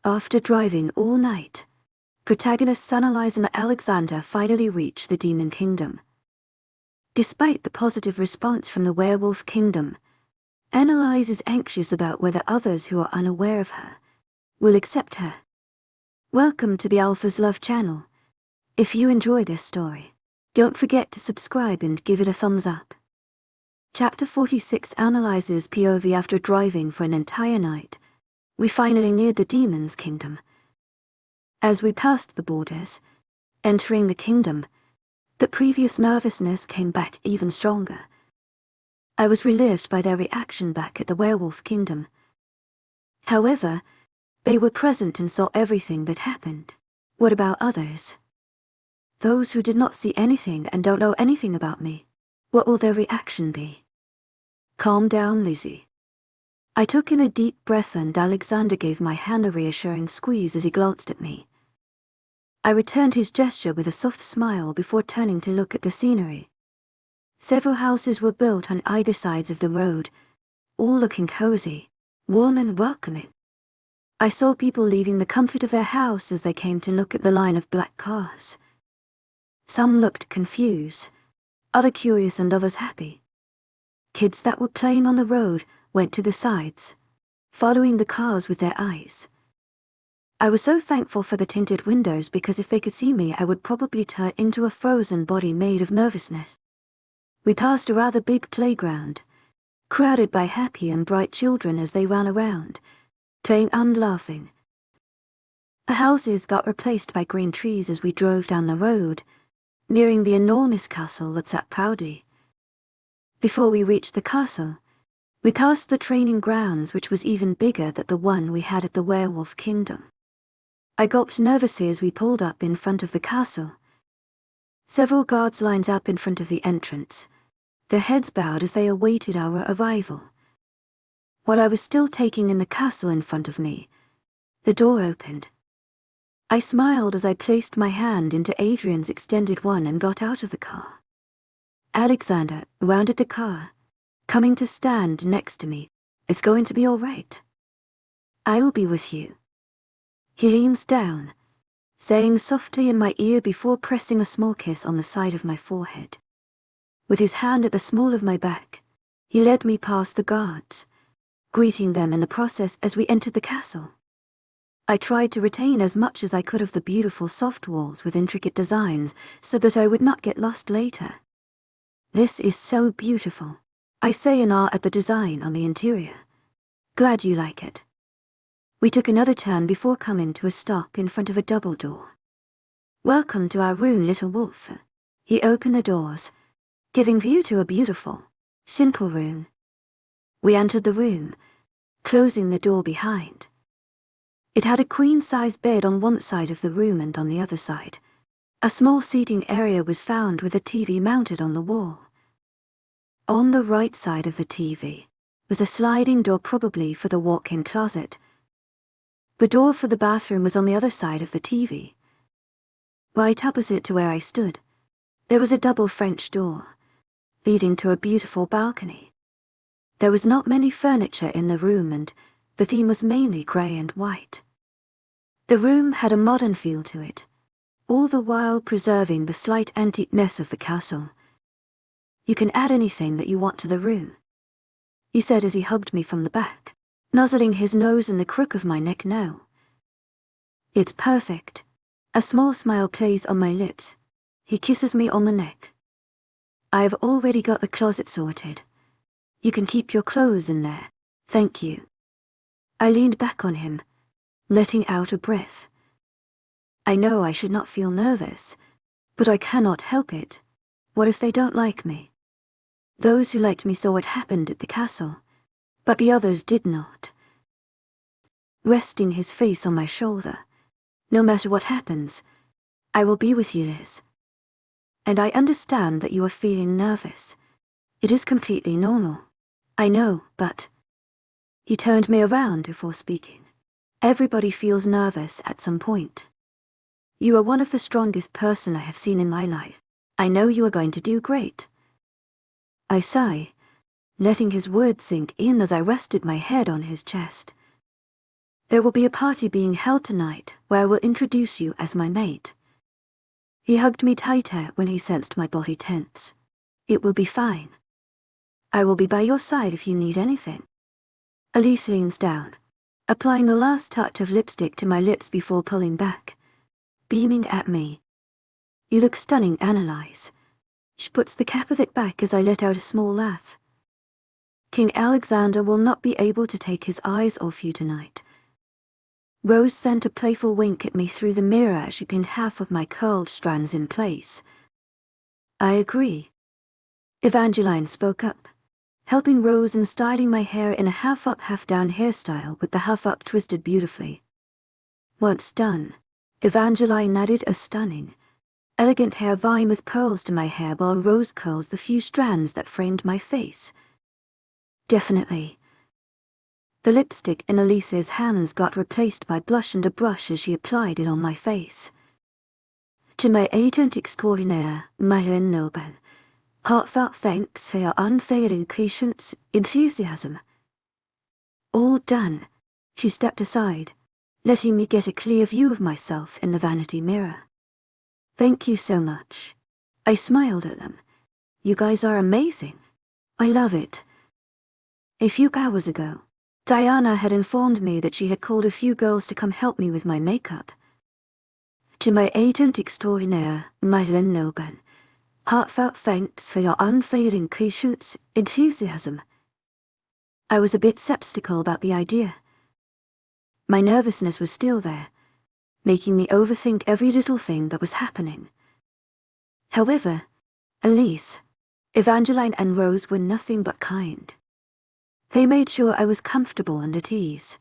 After driving all night, protagonists Analise and Alexander finally reach the Demon Kingdom. Despite the positive response from the Werewolf Kingdom, Analise is anxious about whether others who are unaware of her will accept her. Welcome to the Alpha's Love channel. If you enjoy this story, don't forget to subscribe and give it a thumbs up. Chapter 46 Analyses POV. After driving for an entire night, we finally neared the Demon's Kingdom. As we passed the borders, entering the kingdom, the previous nervousness came back even stronger. I was relieved by their reaction back at the Werewolf Kingdom. However, they were present and saw everything that happened. What about others? Those who did not see anything and don't know anything about me, what will their reaction be? Calm down, Lizzie. I took in a deep breath and Alexander gave my hand a reassuring squeeze as he glanced at me. I returned his gesture with a soft smile before turning to look at the scenery. Several houses were built on either sides of the road, all looking cozy, warm and welcoming. I saw people leaving the comfort of their house as they came to look at the line of black cars. Some looked confused, others curious and others happy. Kids that were playing on the road went to the sides, following the cars with their eyes. I was so thankful for the tinted windows because if they could see me I would probably turn into a frozen body made of nervousness. We passed a rather big playground, crowded by happy and bright children as they ran around, playing and laughing. The houses got replaced by green trees as we drove down the road, nearing the enormous castle that sat proudly. Before we reached the castle, we passed the training grounds, which was even bigger than the one we had at the Werewolf Kingdom. I gulped nervously as we pulled up in front of the castle. Several guards lined up in front of the entrance, their heads bowed as they awaited our arrival. While I was still taking in the castle in front of me, the door opened. I smiled as I placed my hand into Adrian's extended one and got out of the car. Alexander rounded the car, coming to stand next to me. It's going to be all right. I will be with you. He leans down, saying softly in my ear before pressing a small kiss on the side of my forehead. With his hand at the small of my back, he led me past the guards, greeting them in the process as we entered the castle. I tried to retain as much as I could of the beautiful soft walls with intricate designs so that I would not get lost later. This is so beautiful, I say in awe at the design on the interior. Glad you like it. We took another turn before coming to a stop in front of a double door. Welcome to our room, little wolf. He opened the doors, giving view to a beautiful, simple room. We entered the room, closing the door behind. It had a queen-size bed on one side of the room and on the other side. A small seating area was found with a TV mounted on the wall. On the right side of the TV was a sliding door, probably for the walk-in closet. The door for the bathroom was on the other side of the TV. Right opposite to where I stood, there was a double French door, leading to a beautiful balcony. There was not many furniture in the room and the theme was mainly grey and white. The room had a modern feel to it, all the while preserving the slight antiqueness of the castle. You can add anything that you want to the room, he said as he hugged me from the back, nuzzling his nose in the crook of my neck now. It's perfect. A small smile plays on my lips. He kisses me on the neck. I have already got the closet sorted. You can keep your clothes in there. Thank you. I leaned back on him, letting out a breath. I know I should not feel nervous, but I cannot help it. What if they don't like me? Those who liked me saw what happened at the castle, but the others did not. Resting his face on my shoulder, no matter what happens, I will be with you, Liz. And I understand that you are feeling nervous. It is completely normal. I know, but... He turned me around before speaking. Everybody feels nervous at some point. You are one of the strongest person I have seen in my life. I know you are going to do great. I sigh, letting his words sink in as I rested my head on his chest. There will be a party being held tonight where I will introduce you as my mate. He hugged me tighter when he sensed my body tense. It will be fine. I will be by your side if you need anything. Analise leans down, applying the last touch of lipstick to my lips before pulling back, beaming at me. You look stunning, Analise. She puts the cap of it back as I let out a small laugh. King Alexander will not be able to take his eyes off you tonight. Rose sent a playful wink at me through the mirror as she pinned half of my curled strands in place. I agree. Evangeline spoke up, helping Rose in styling my hair in a half-up, half-down hairstyle with the half-up twisted beautifully. Once done, Evangeline added a stunning, elegant hair vine with curls to my hair while Rose curls the few strands that framed my face. Definitely. The lipstick in Elise's hands got replaced by blush and a brush as she applied it on my face. To my agent extraordinaire, Madeleine Noble, heartfelt thanks for your unfailing patience, enthusiasm. All done, she stepped aside, letting me get a clear view of myself in the vanity mirror. Thank you so much. I smiled at them. You guys are amazing. I love it. A few hours ago, Diana had informed me that she had called a few girls to come help me with my makeup. To my agent extraordinaire, Madeleine Noble, heartfelt thanks for your unfailing patience, enthusiasm. I was a bit skeptical about the idea. My nervousness was still there, making me overthink every little thing that was happening. However, Analise, Evangeline and Rose were nothing but kind. They made sure I was comfortable and at ease.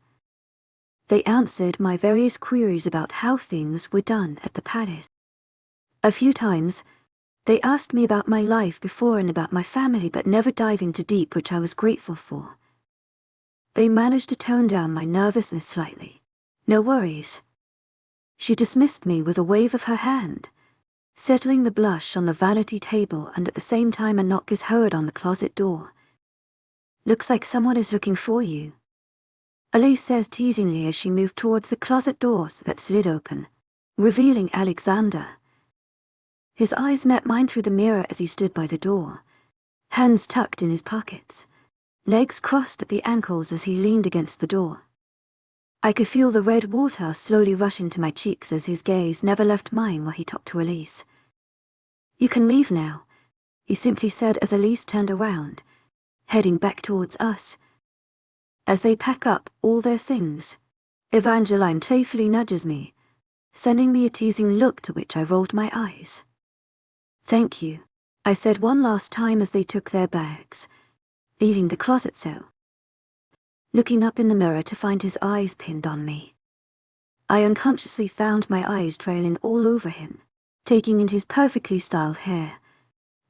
They answered my various queries about how things were done at the palace. A few times, they asked me about my life before and about my family, but never diving too deep, which I was grateful for. They managed to tone down my nervousness slightly. No worries. She dismissed me with a wave of her hand, settling the blush on the vanity table, and at the same time a knock is heard on the closet door. Looks like someone is looking for you, Analise says teasingly as she moved towards the closet doors that slid open, revealing Alexander. His eyes met mine through the mirror as he stood by the door, hands tucked in his pockets, legs crossed at the ankles as he leaned against the door. I could feel the red water slowly rushing to my cheeks as his gaze never left mine while he talked to Analise. You can leave now, he simply said as Analise turned around, heading back towards us. As they pack up all their things, Evangeline playfully nudges me, sending me a teasing look to which I rolled my eyes. Thank you, I said one last time as they took their bags, leaving the closet so. Looking up in the mirror to find his eyes pinned on me, I unconsciously found my eyes trailing all over him, taking in his perfectly styled hair,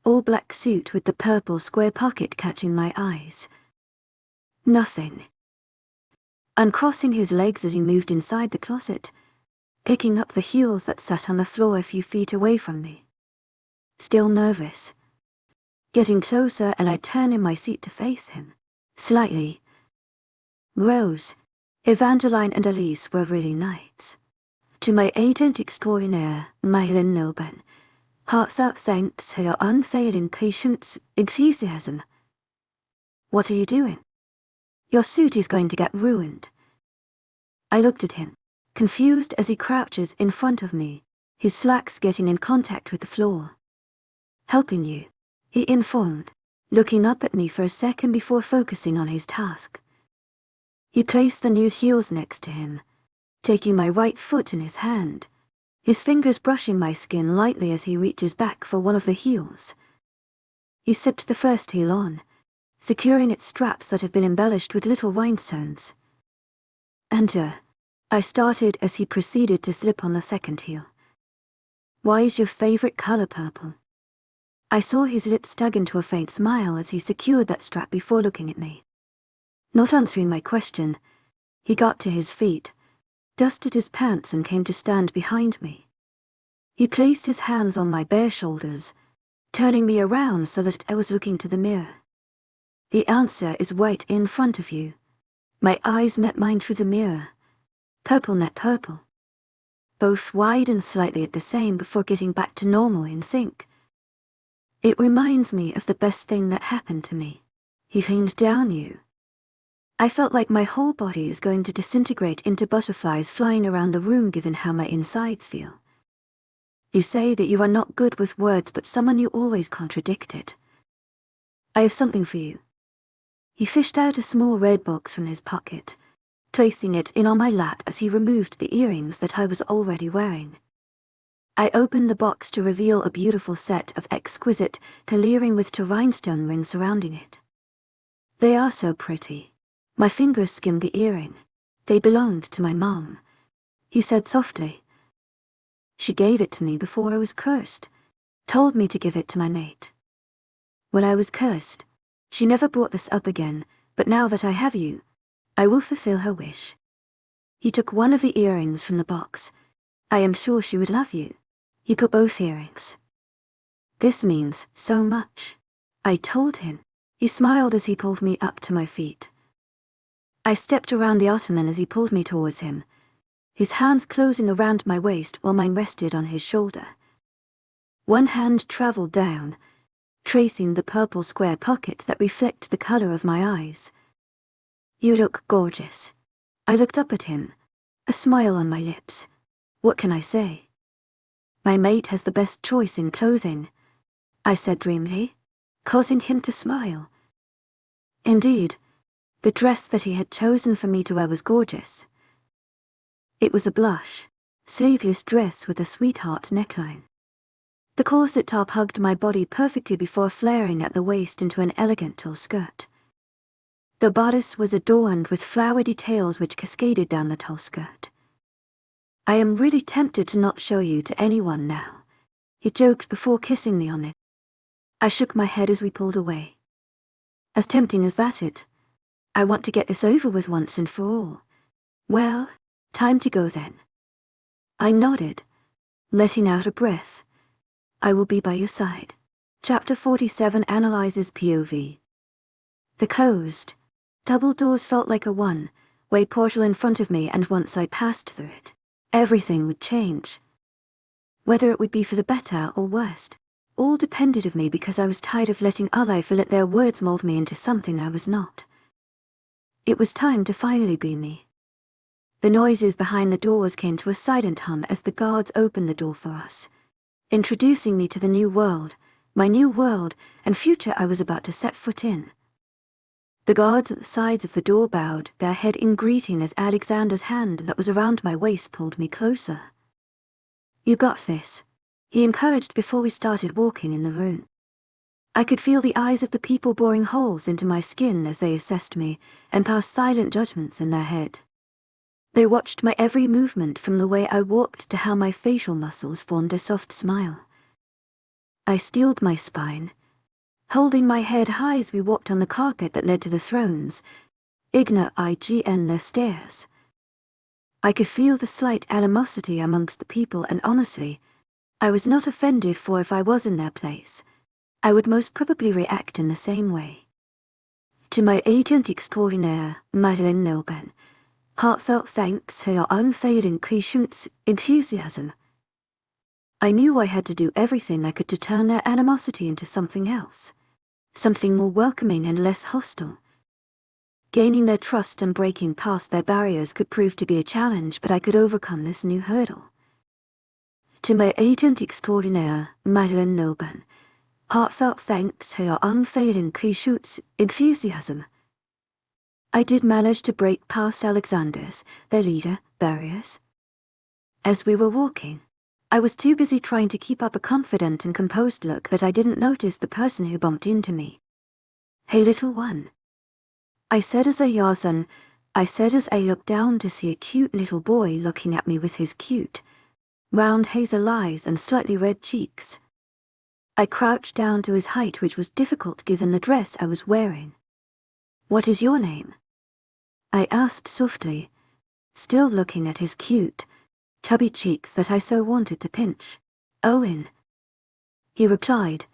all black suit with the purple square pocket catching my eyes. Nothing. Uncrossing his legs as he moved inside the closet, picking up the heels that sat on the floor a few feet away from me. Still nervous. Getting closer, and I turn in my seat to face him, slightly. Rose, Evangeline and Analise were really nice. To my agent extraordinaire, Madeleine Noble, heartfelt thanks for your unfailing patience, enthusiasm. What are you doing? Your suit is going to get ruined. I looked at him, confused as he crouches in front of me, his slacks getting in contact with the floor. Helping you, he informed, looking up at me for a second before focusing on his task. He placed the new heels next to him, taking my right foot in his hand, his fingers brushing my skin lightly as he reaches back for one of the heels. He slipped the first heel on, securing its straps that have been embellished with little rhinestones. Enter, I started as he proceeded to slip on the second heel. Why is your favorite color purple? I saw his lips tug into a faint smile as he secured that strap before looking at me. Not answering my question, he got to his feet, dusted his pants and came to stand behind me. He placed his hands on my bare shoulders, turning me around so that I was looking to the mirror. The answer is right in front of you. My eyes met mine through the mirror, purple net purple. Both wide and slightly at the same before getting back to normal in sync. It reminds me of the best thing that happened to me. He leaned down you. I felt like my whole body is going to disintegrate into butterflies flying around the room given how my insides feel. You say that you are not good with words, but someone you always contradicted. I have something for you. He fished out a small red box from his pocket, placing it in on my lap as he removed the earrings that I was already wearing. I opened the box to reveal a beautiful set of exquisite, clearing with two rhinestone rings surrounding it. They are so pretty. My fingers skimmed the earring. They belonged to my mom, he said softly. She gave it to me before I was cursed, told me to give it to my mate. When I was cursed, she never brought this up again, but now that I have you, I will fulfill her wish. He took one of the earrings from the box. I am sure she would love you. He put both earrings. This means so much, I told him. He smiled as he pulled me up to my feet. I stepped around the ottoman as he pulled me towards him, his hands closing around my waist while mine rested on his shoulder. One hand traveled down, tracing the purple square pocket that reflected the color of my eyes. You look gorgeous. I looked up at him, a smile on my lips. What can I say? My mate has the best choice in clothing, I said dreamily, causing him to smile. Indeed, the dress that he had chosen for me to wear was gorgeous. It was a blush, sleeveless dress with a sweetheart neckline. The corset top hugged my body perfectly before flaring at the waist into an elegant tall skirt. The bodice was adorned with flower details which cascaded down the tall skirt. I am really tempted to not show you to anyone now, he joked before kissing me on it. I shook my head as we pulled away. As tempting as that it, I want to get this over with once and for all. Well, time to go then. I nodded, letting out a breath. I will be by your side. Chapter 47 Analyses POV. The closed, double doors felt like a one-way portal in front of me, and once I passed through it, everything would change. Whether it would be for the better or worst, all depended of me, because I was tired of letting other people let their words mold me into something I was not. It was time to finally be me. The noises behind the doors came to a silent hum as the guards opened the door for us, introducing me to the new world, my new world and future I was about to set foot in. The guards at the sides of the door bowed their head in greeting as Alexander's hand that was around my waist pulled me closer. You got this, he encouraged before we started walking in the room. I could feel the eyes of the people boring holes into my skin as they assessed me and passed silent judgments in their head. They watched my every movement, from the way I walked to how my facial muscles formed a soft smile. I steeled my spine, holding my head high as we walked on the carpet that led to the thrones, ign their stairs. I could feel the slight animosity amongst the people, and honestly, I was not offended, for if I was in their place, I would most probably react in the same way. To my agent extraordinaire, Madeleine Nilben, heartfelt thanks for your unfailing patience, enthusiasm. I knew I had to do everything I could to turn their animosity into something else, something more welcoming and less hostile. Gaining their trust and breaking past their barriers could prove to be a challenge, but I could overcome this new hurdle. To my agent extraordinaire, Madeleine Nilben, heartfelt thanks for your unfailing patience, enthusiasm. I did manage to break past Alexander's, their leader, barriers. As we were walking, I was too busy trying to keep up a confident and composed look that I didn't notice the person who bumped into me. Hey little one, I said as I looked down to see a cute little boy looking at me with his cute, round hazel eyes and slightly red cheeks. I crouched down to his height, which was difficult given the dress I was wearing. What is your name? I asked softly, still looking at his cute, chubby cheeks that I so wanted to pinch. Owen, he replied,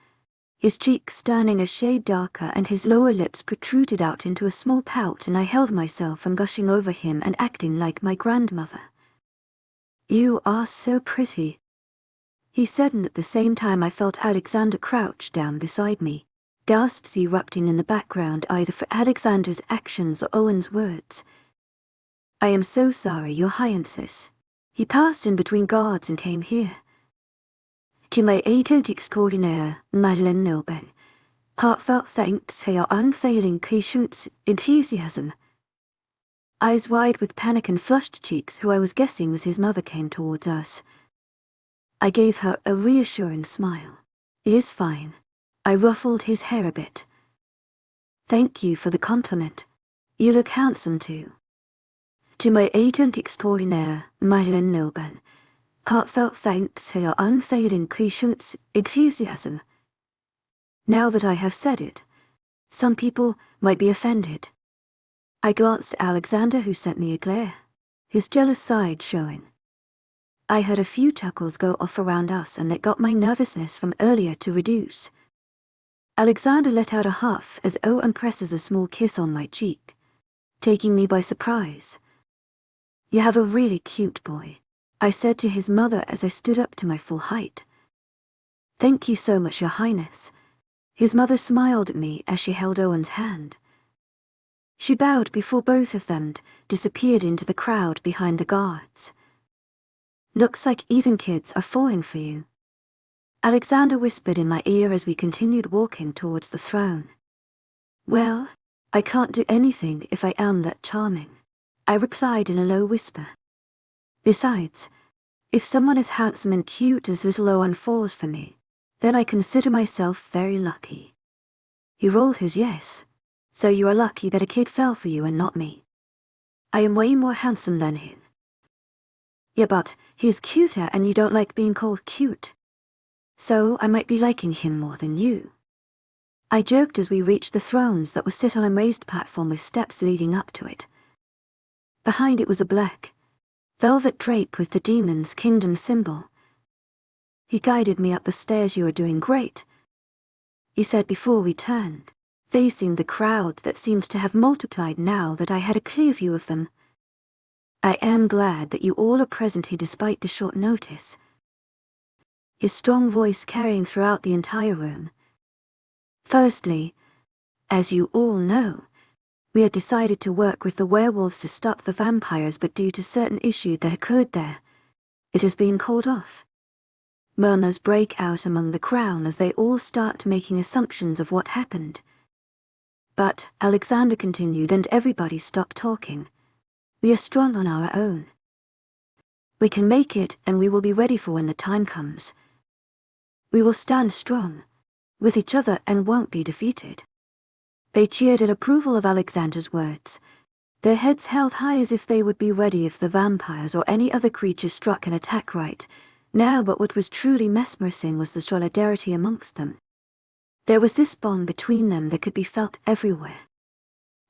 his cheeks turning a shade darker and his lower lips protruded out into a small pout, and I held myself from gushing over him and acting like my grandmother. "You are so pretty," he said, and at the same time I felt Alexander crouch down beside me, gasps erupting in the background either for Alexander's actions or Owen's words. "I am so sorry, Your Highnesses." He passed in between guards and came here. "To my agent extraordinaire, Madeleine Noble, heartfelt thanks for your unfailing patience, enthusiasm." Eyes wide with panic and flushed cheeks, who I was guessing was his mother, came towards us. I gave her a reassuring smile. "It is fine." I ruffled his hair a bit. "Thank you for the compliment. You look handsome too." "To my agent extraordinaire, Madeleine Noble, heartfelt thanks for your unfailing patience, enthusiasm." Now that I have said it, some people might be offended. I glanced at Alexander, who sent me a glare, his jealous side showing. I heard a few chuckles go off around us, and that got my nervousness from earlier to reduce. Alexander let out a huff as Owen presses a small kiss on my cheek, taking me by surprise. "You have a really cute boy," I said to his mother as I stood up to my full height. "Thank you so much, Your Highness." His mother smiled at me as she held Owen's hand. She bowed before both of them and disappeared into the crowd behind the guards. "Looks like even kids are falling for you," Alexander whispered in my ear as we continued walking towards the throne. "Well, I can't do anything if I am that charming," I replied in a low whisper. "Besides, if someone as handsome and cute as little Owen falls for me, then I consider myself very lucky." He rolled his yes. "So you are lucky that a kid fell for you and not me." "I am way more handsome than him." "Yeah, but he's cuter and you don't like being called cute. So I might be liking him more than you." I joked as we reached the thrones that were set on a raised platform with steps leading up to it. Behind it was a black velvet drape with the demon's kingdom symbol. He guided me up the stairs. "You are doing great," he said before we turned, facing the crowd that seemed to have multiplied now that I had a clear view of them. "I am glad that you all are present here despite the short notice," his strong voice carrying throughout the entire room. "Firstly, as you all know, we had decided to work with the werewolves to stop the vampires, but due to certain issues that occurred there, it has been called off." Murmurs break out among the crowd as they all start making assumptions of what happened. But Alexander continued and everybody stopped talking. "We are strong on our own. We can make it, and we will be ready for when the time comes. We will stand strong with each other and won't be defeated." They cheered in approval of Alexander's words, their heads held high as if they would be ready if the vampires or any other creature struck an attack right now. But what was truly mesmerizing was the solidarity amongst them. There was this bond between them that could be felt everywhere.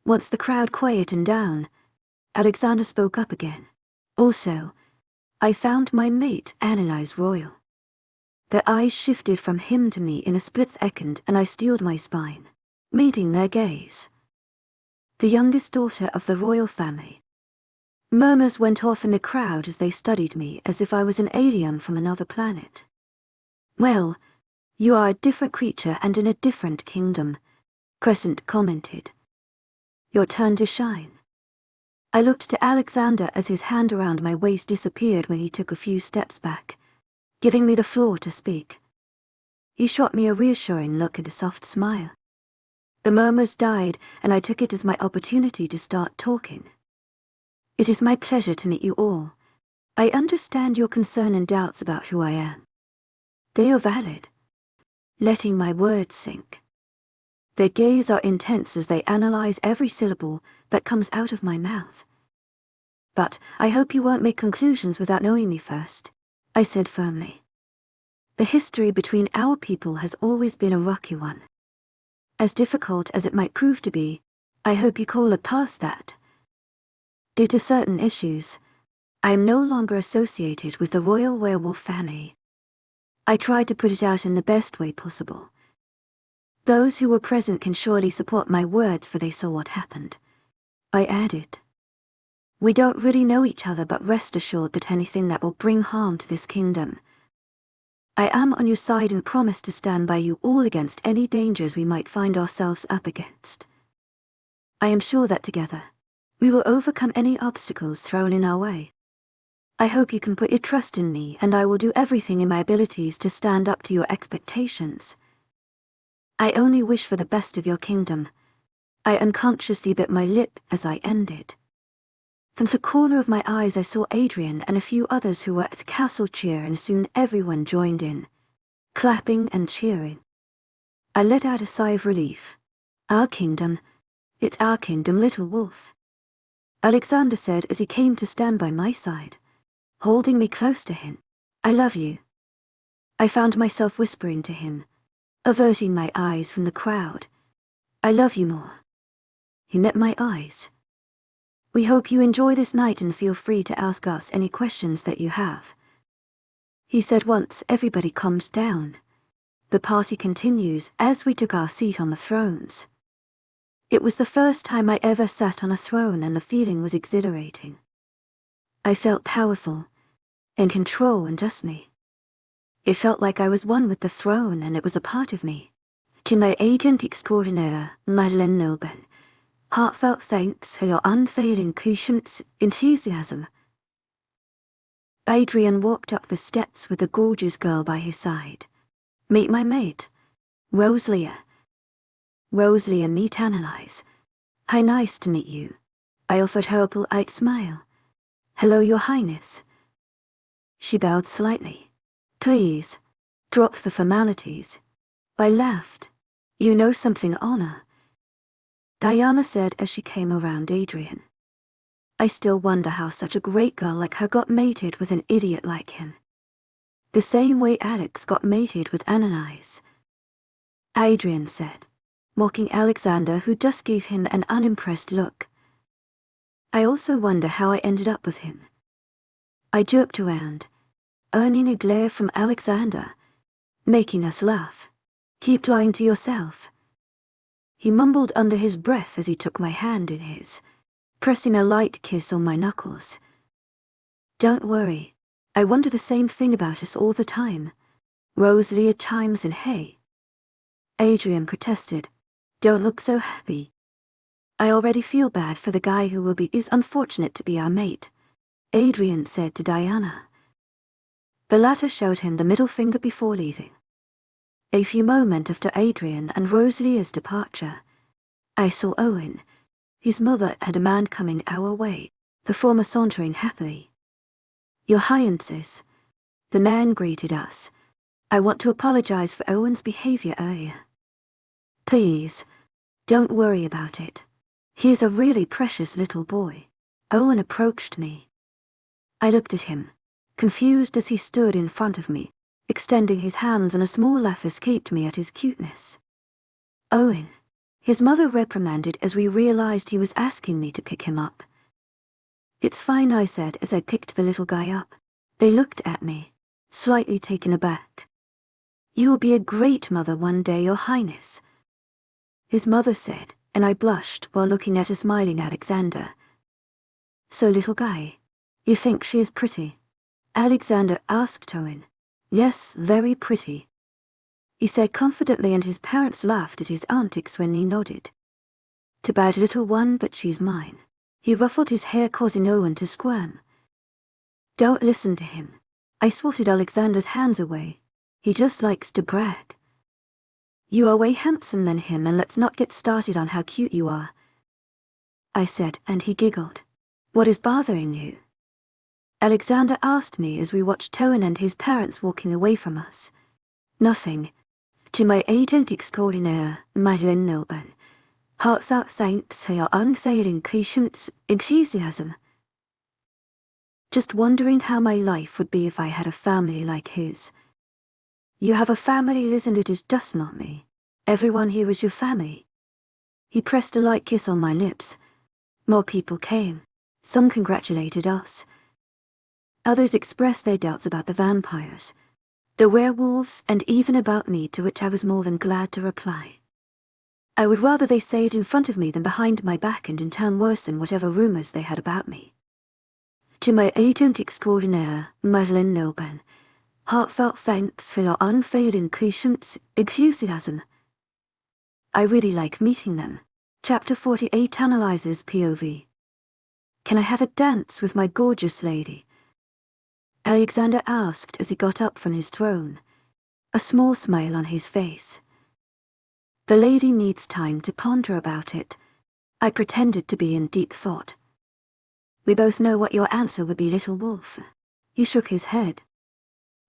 Once the crowd quietened down, Alexander spoke up again. "Also, I found my mate Analise royal." Their eyes shifted from him to me in a split second, and I steeled my spine, meeting their gaze. "The youngest daughter of the royal family." Murmurs went off in the crowd as they studied me as if I was an alien from another planet. "Well, you are a different creature and in a different kingdom," Crescent commented. "Your turn to shine." I looked to Alexander as his hand around my waist disappeared when he took a few steps back, giving me the floor to speak. He shot me a reassuring look and a soft smile. The murmurs died, and I took it as my opportunity to start talking. "It is my pleasure to meet you all. I understand your concern and doubts about who I am. They are valid." Letting my words sink. Their gaze are intense as they analyze every syllable that comes out of my mouth. "But I hope you won't make conclusions without knowing me first," I said firmly. "The history between our people has always been a rocky one. As difficult as it might prove to be, I hope you call it past that. Due to certain issues, I am no longer associated with the royal werewolf family." I tried to put it out in the best way possible. Those who were present can surely support my words, for they saw what happened. I added. We don't really know each other, but rest assured that anything that will bring harm to this kingdom, I am on your side and promise to stand by you all against any dangers we might find ourselves up against. I am sure that together, we will overcome any obstacles thrown in our way. I hope you can put your trust in me, and I will do everything in my abilities to stand up to your expectations. I only wish for the best of your kingdom. I unconsciously bit my lip as I ended. From the corner of my eyes I saw Adrian and a few others who were at the castle cheer, and soon everyone joined in, clapping and cheering. I let out a sigh of relief. Our kingdom, it's our kingdom, little wolf, Alexander said as he came to stand by my side, holding me close to him. I love you. I found myself whispering to him, averting my eyes from the crowd. I love you more. He met my eyes. We hope you enjoy this night and feel free to ask us any questions that you have, he said once everybody calmed down. The party continues as we took our seat on the thrones. It was the first time I ever sat on a throne, and the feeling was exhilarating. I felt powerful, in control, and just me. It felt like I was one with the throne and it was a part of me. kingdom丨Nocturnal. Heartfelt thanks for your unfailing patience, enthusiasm. Adrian walked up the steps with the gorgeous girl by his side. Meet my mate, Rosalia. Rosalia, meet Analise. Hi, nice to meet you. I offered her a polite smile. Hello, Your Highness. She bowed slightly. Please, drop the formalities. I laughed. You know something, honor, Diana said as she came around Adrian. I still wonder how such a great girl like her got mated with an idiot like him. The same way Alex got mated with Analise, Adrian said, mocking Alexander, who just gave him an unimpressed look. I also wonder how I ended up with him. I jerked around, earning a glare from Alexander, making us laugh. Keep lying to yourself, he mumbled under his breath as he took my hand in his, pressing a light kiss on my knuckles. Don't worry, I wonder the same thing about us all the time, Rosalia chimes in. Hey, Adrian protested. Don't look so happy. I already feel bad for the guy who is unfortunate to be our mate, Adrian said to Diana. The latter showed him the middle finger before leaving. A few moments after Adrian and Rosalia's departure, I saw Owen. His mother had a man coming our way, the former sauntering happily. Your Highnesses, the man greeted us. I want to apologize for Owen's behavior earlier. Please, don't worry about it. He is a really precious little boy. Owen approached me. I looked at him, confused as he stood in front of me, extending his hands, and a small laugh escaped me at his cuteness. Owen, his mother reprimanded as we realized he was asking me to pick him up. It's fine, I said as I picked the little guy up. They looked at me, slightly taken aback. You will be a great mother one day, Your Highness, his mother said, and I blushed while looking at a smiling Alexander. So, little guy, you think she is pretty? Alexander asked Owen. Yes, very pretty, he said confidently, and his parents laughed at his antics when he nodded. Too bad, little one, but she's mine. He ruffled his hair, causing Owen to squirm. Don't listen to him. I swatted Alexander's hands away. He just likes to brag. You are way handsomer than him, and let's not get started on how cute you are, I said, and he giggled. What is bothering you? Alexander asked me as we watched Owen and his parents walking away from us. Nothing. To my agent extraordinaire, Madeleine Noble. Heartfelt thanks for your unfailing patience, enthusiasm. Just wondering how my life would be if I had a family like his. You have a family, Liz, and it is just not me. Everyone here is your family. He pressed a light kiss on my lips. More people came. Some congratulated us. Others expressed their doubts about the vampires, the werewolves, and even about me, to which I was more than glad to reply. I would rather they say it in front of me than behind my back and in turn worsen whatever rumors they had about me. To my agent extraordinaire, Madeleine Nobel, heartfelt thanks for your unfailing patience, enthusiasm. I really like meeting them. Chapter 48 Analyses POV. Can I have a dance with my gorgeous lady? Alexander asked as he got up from his throne, a small smile on his face. The lady needs time to ponder about it. I pretended to be in deep thought. We both know what your answer would be, little wolf. He shook his head.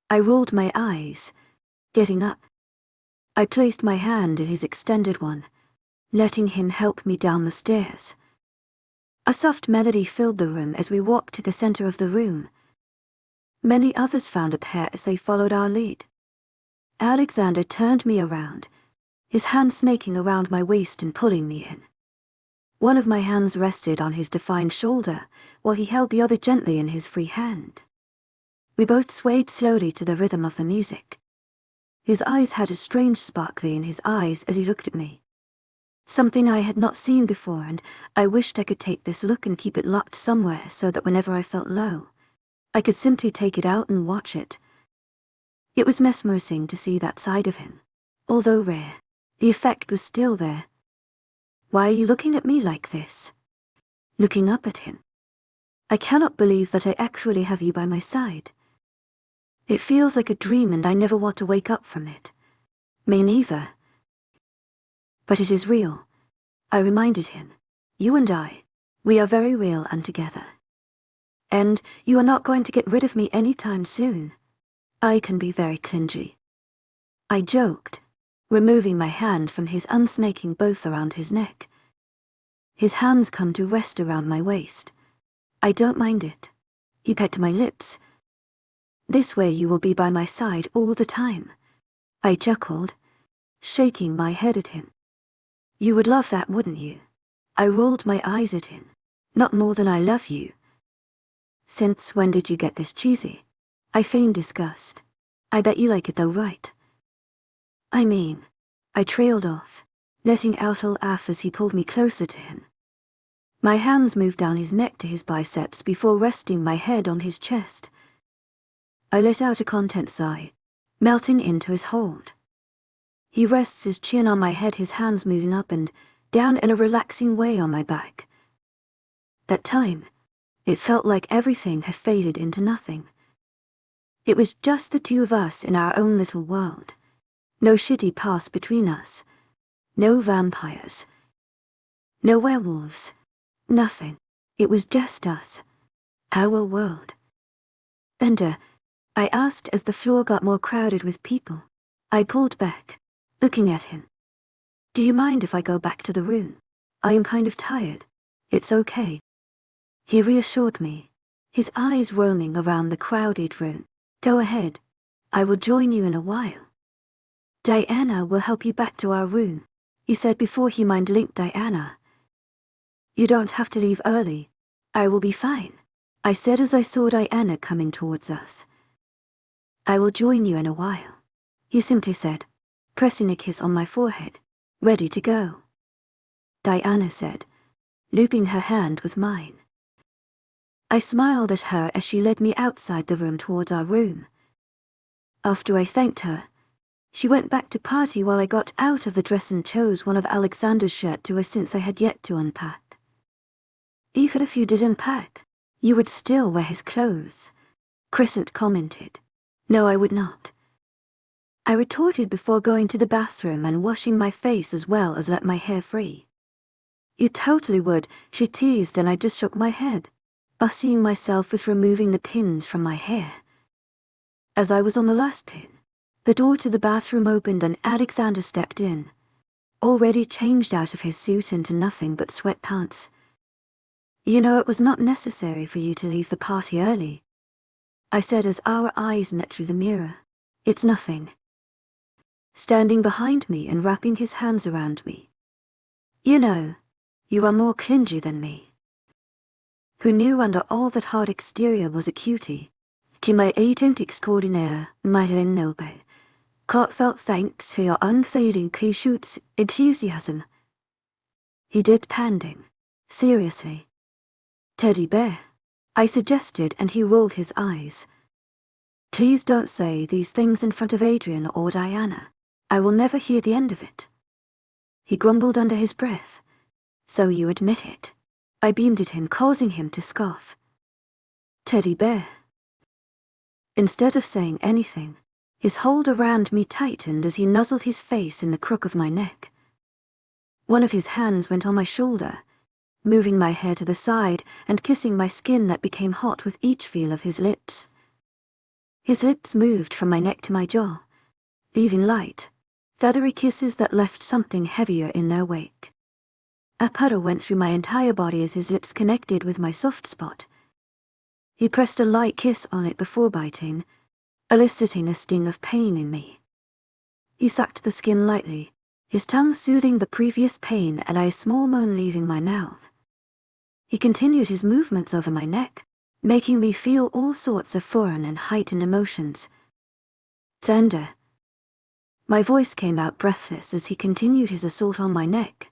I rolled my eyes, getting up. I placed my hand in his extended one, letting him help me down the stairs. A soft melody filled the room as we walked to the center of the room. Many others found a pair as they followed our lead. Alexander turned me around, his hand snaking around my waist and pulling me in. One of my hands rested on his defined shoulder, while he held the other gently in his free hand. We both swayed slowly to the rhythm of the music. His eyes had a strange sparkle in his eyes as he looked at me. Something I had not seen before, and I wished I could take this look and keep it locked somewhere so that whenever I felt low, I could simply take it out and watch it. It was mesmerizing to see that side of him. Although rare, the effect was still there. Why are you looking at me like this? Looking up at him. I cannot believe that I actually have you by my side. It feels like a dream and I never want to wake up from it. Me neither. But it is real. I reminded him. You and I, we are very real and together. And you are not going to get rid of me anytime soon. I can be very clingy. I joked, removing my hand from his unsnaking both around his neck. His hands come to rest around my waist. I don't mind it. He pecked my lips. This way you will be by my side all the time. I chuckled, shaking my head at him. You would love that, wouldn't you? I rolled my eyes at him. Not more than I love you. Since when did you get this cheesy? I feigned disgust. I bet you like it though, right? I mean, I trailed off, letting out a laugh as he pulled me closer to him. My hands moved down his neck to his biceps before resting my head on his chest. I let out a content sigh, melting into his hold. He rests his chin on my head, his hands moving up and down in a relaxing way on my back. That time, it felt like everything had faded into nothing. It was just the two of us in our own little world. No shitty past between us. No vampires. No werewolves. Nothing. It was just us. Our world. Bender, I asked as the floor got more crowded with people. I pulled back, looking at him. Do you mind if I go back to the room? I am kind of tired. It's okay. He reassured me, his eyes roaming around the crowded room. Go ahead. I will join you in a while. Diana will help you back to our room, he said before he mind-linked Diana. You don't have to leave early. I will be fine, I said as I saw Diana coming towards us. I will join you in a while, he simply said, pressing a kiss on my forehead. Ready to go, Diana said, looping her hand with mine. I smiled at her as she led me outside the room towards our room. After I thanked her, she went back to party while I got out of the dress and chose one of Alexander's shirts to wear since I had yet to unpack. Even if you didn't pack, you would still wear his clothes, Crescent commented. No, I would not. I retorted before going to the bathroom and washing my face as well as let my hair free. You totally would, she teased, and I just shook my head, bussying myself with removing the pins from my hair. As I was on the last pin, the door to the bathroom opened and Alexander stepped in, already changed out of his suit into nothing but sweatpants. You know, it was not necessary for you to leave the party early, I said as our eyes met through the mirror. It's nothing. Standing behind me and wrapping his hands around me. You know, you are more clingy than me. Who knew under all that hard exterior was a cutie? To my agent extraordinaire, Madeleine Nobel, heartfelt thanks for your unfailing patience, enthusiasm. He did, panting. Seriously. Teddy bear, I suggested, and he rolled his eyes. Please don't say these things in front of Adrian or Diana. I will never hear the end of it. He grumbled under his breath. So you admit it. I beamed at him, causing him to scoff. Teddy bear. Instead of saying anything, his hold around me tightened as he nuzzled his face in the crook of my neck. One of his hands went on my shoulder, moving my hair to the side and kissing my skin that became hot with each feel of his lips. His lips moved from my neck to my jaw, leaving light, feathery kisses that left something heavier in their wake. A putter went through my entire body as his lips connected with my soft spot. He pressed a light kiss on it before biting, eliciting a sting of pain in me. He sucked the skin lightly, his tongue soothing the previous pain, and a small moan leaving my mouth. He continued his movements over my neck, making me feel all sorts of foreign and heightened emotions. Xander. My voice came out breathless as he continued his assault on my neck,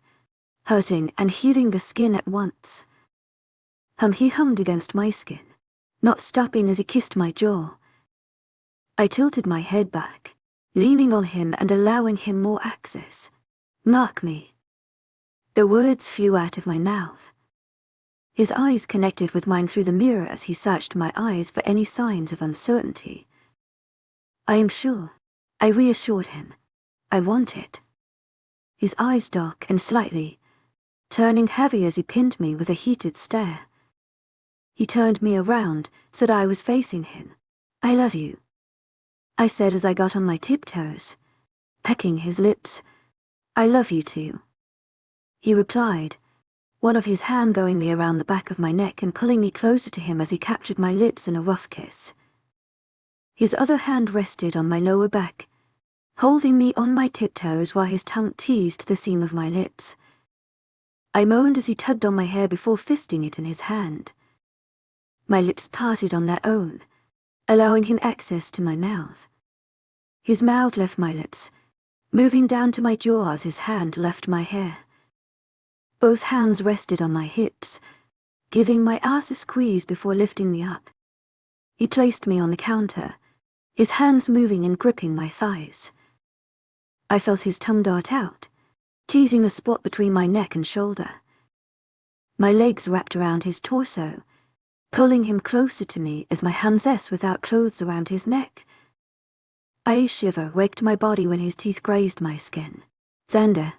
hurting and healing the skin at once. He hummed against my skin, not stopping as he kissed my jaw. I tilted my head back, leaning on him and allowing him more access. Knock me. The words flew out of my mouth. His eyes connected with mine through the mirror as he searched my eyes for any signs of uncertainty. I am sure, I reassured him. I want it. His eyes dark and slightly, turning heavy as he pinned me with a heated stare. He turned me around so that I was facing him. I love you, I said as I got on my tiptoes, pecking his lips. I love you too, he replied, one of his hands going me around the back of my neck and pulling me closer to him as he captured my lips in a rough kiss. His other hand rested on my lower back, holding me on my tiptoes while his tongue teased the seam of my lips. I moaned as he tugged on my hair before fisting it in his hand. My lips parted on their own, allowing him access to my mouth. His mouth left my lips, moving down to my jaw as his hand left my hair. Both hands rested on my hips, giving my ass a squeeze before lifting me up. He placed me on the counter, his hands moving and gripping my thighs. I felt his tongue dart out, teasing the spot between my neck and shoulder. My legs wrapped around his torso, pulling him closer to me as my hands without clothes around his neck. A shiver waked my body when his teeth grazed my skin. Xander.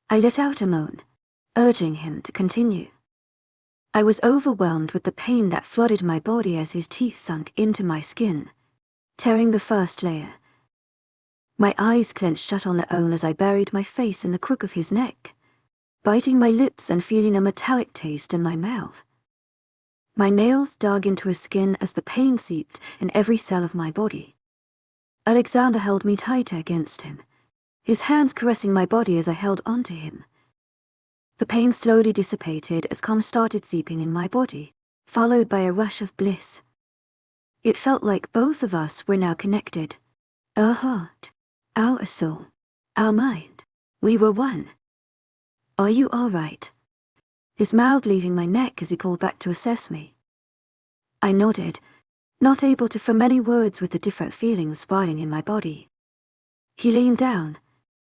I let out a moan, urging him to continue. I was overwhelmed with the pain that flooded my body as his teeth sunk into my skin, tearing the first layer. My eyes clenched shut on their own as I buried my face in the crook of his neck, biting my lips and feeling a metallic taste in my mouth. My nails dug into his skin as the pain seeped in every cell of my body. Alexander held me tighter against him, his hands caressing my body as I held onto him. The pain slowly dissipated as calm started seeping in my body, followed by a rush of bliss. It felt like both of us were now connected. Our heart, our soul, our mind. We were one. Are you all right? His mouth leaving my neck as he pulled back to assess me. I nodded, not able to form any words with the different feelings swirling in my body. He leaned down,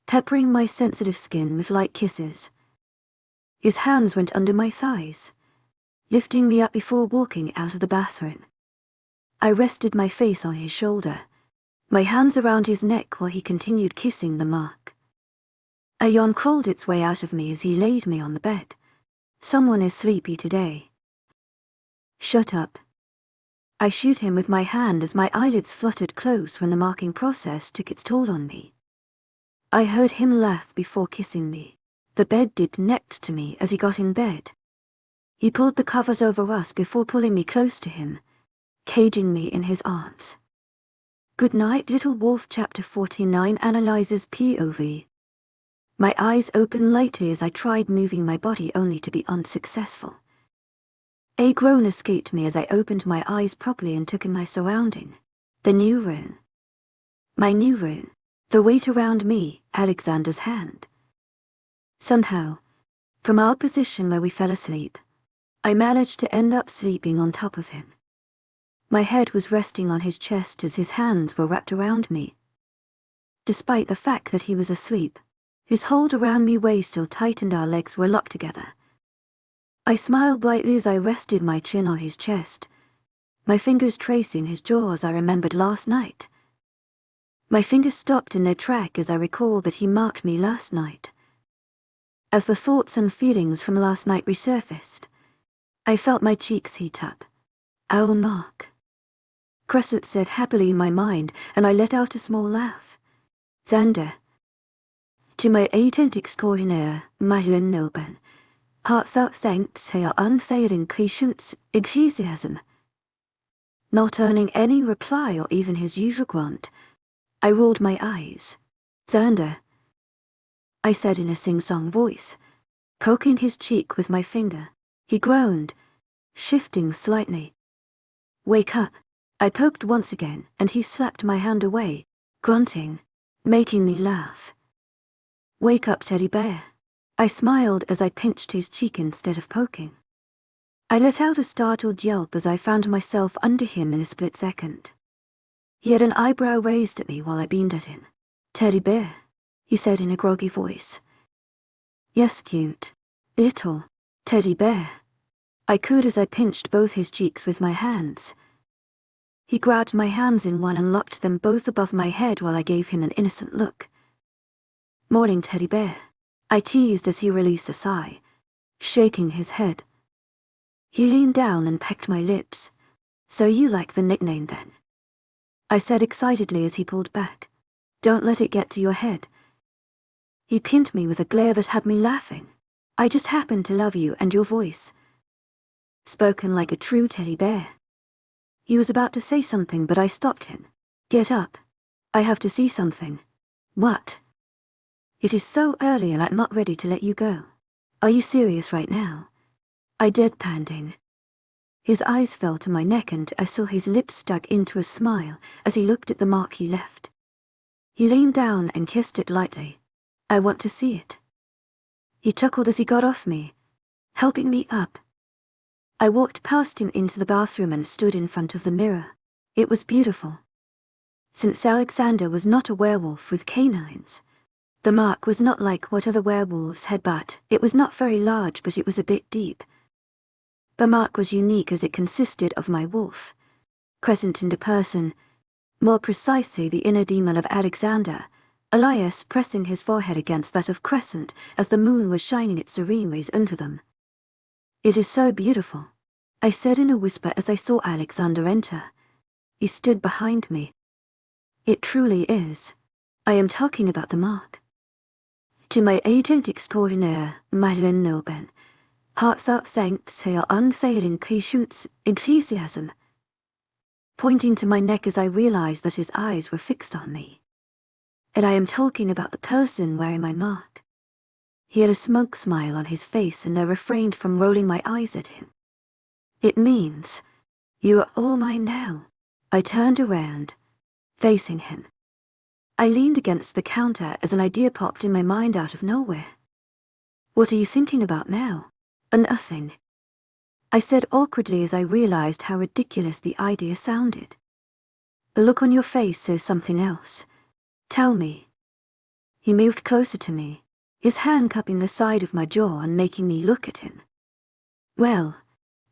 peppering my sensitive skin with light kisses. His hands went under my thighs, lifting me up before walking out of the bathroom. I rested my face on his shoulder, my hands around his neck while he continued kissing the mark. A yawn crawled its way out of me as he laid me on the bed. Someone is sleepy today. Shut up. I shooed him with my hand as my eyelids fluttered close when the marking process took its toll on me. I heard him laugh before kissing me. The bed dipped next to me as he got in bed. He pulled the covers over us before pulling me close to him, caging me in his arms. Good night, little wolf. Chapter 49 Analyses POV. My eyes opened lightly as I tried moving my body only to be unsuccessful. A groan escaped me as I opened my eyes properly and took in my surrounding. The new room. My new room. The weight around me, Alexander's hand. Somehow, From our position where we fell asleep, I managed to end up sleeping on top of him. My head was resting on his chest as his hands were wrapped around me. Despite the fact that he was asleep, his hold around me way still tightened. Our legs were locked together. I smiled lightly as I rested my chin on his chest, my fingers tracing his jaw as I remembered last night. My fingers stopped in their track as I recalled that he marked me last night. As the thoughts and feelings from last night resurfaced, I felt my cheeks heat up. "I'll mark," Crescent said happily in my mind, and I let out a small laugh. "Xander, to my agent extraordinaire, Madeleine Nilben, heartfelt thanks for your unfailing patience, enthusiasm." Not earning any reply or even his usual grunt, I rolled my eyes. "Xander," I said in a sing-song voice, poking his cheek with my finger. He groaned, shifting slightly. "Wake up." I poked once again, and he slapped my hand away, grunting, making me laugh. "Wake up, teddy bear." I smiled as I pinched his cheek instead of poking. I let out a startled yelp as I found myself under him in a split second. He had an eyebrow raised at me while I beamed at him. "Teddy bear," he said in a groggy voice. "Yes, cute. Little teddy bear." I cooed as I pinched both his cheeks with my hands. He grabbed my hands in one and locked them both above my head while I gave him an innocent look. "Morning, teddy bear," I teased as he released a sigh, shaking his head. He leaned down and pecked my lips. "So you like the nickname then?" I said excitedly as he pulled back. "Don't let it get to your head." He pinned me with a glare that had me laughing. "I just happen to love you and your voice." Spoken like a true teddy bear. He was about to say something, but I stopped him. "Get up. I have to see something." "What?" "It is so early and I'm not ready to let you go." "Are you serious right now?" I deadpanned him. His eyes fell to my neck and I saw his lips stuck into a smile as he looked at the mark he left. He leaned down and kissed it lightly. "I want to see it." He chuckled as he got off me, helping me up. I walked past him into the bathroom and stood in front of the mirror. It was beautiful. Since Alexander was not a werewolf with canines, the mark was not like what other werewolves had, but it was not very large, but it was a bit deep. The mark was unique as it consisted of my wolf, Crescent into person, more precisely the inner demon of Alexander, Analise pressing his forehead against that of Crescent as the moon was shining its serene rays into them. "It is so beautiful," I said in a whisper as I saw Alexander enter. He stood behind me. "It truly is. I am talking about the mark. To my agent extraordinaire, Madeleine Nilben, heartfelt thanks for your unfailing patience, enthusiasm." Pointing to my neck as I realized that his eyes were fixed on me. "And I am talking about the person wearing my mark." He had a smug smile on his face and I refrained from rolling my eyes at him. "It means you are all mine now." I turned around, facing him. I leaned against the counter as an idea popped in my mind out of nowhere. "What are you thinking about now?" "Nothing," I said awkwardly as I realized how ridiculous the idea sounded. "The look on your face says something else. Tell me." He moved closer to me, his hand cupping the side of my jaw and making me look at him. "Well,"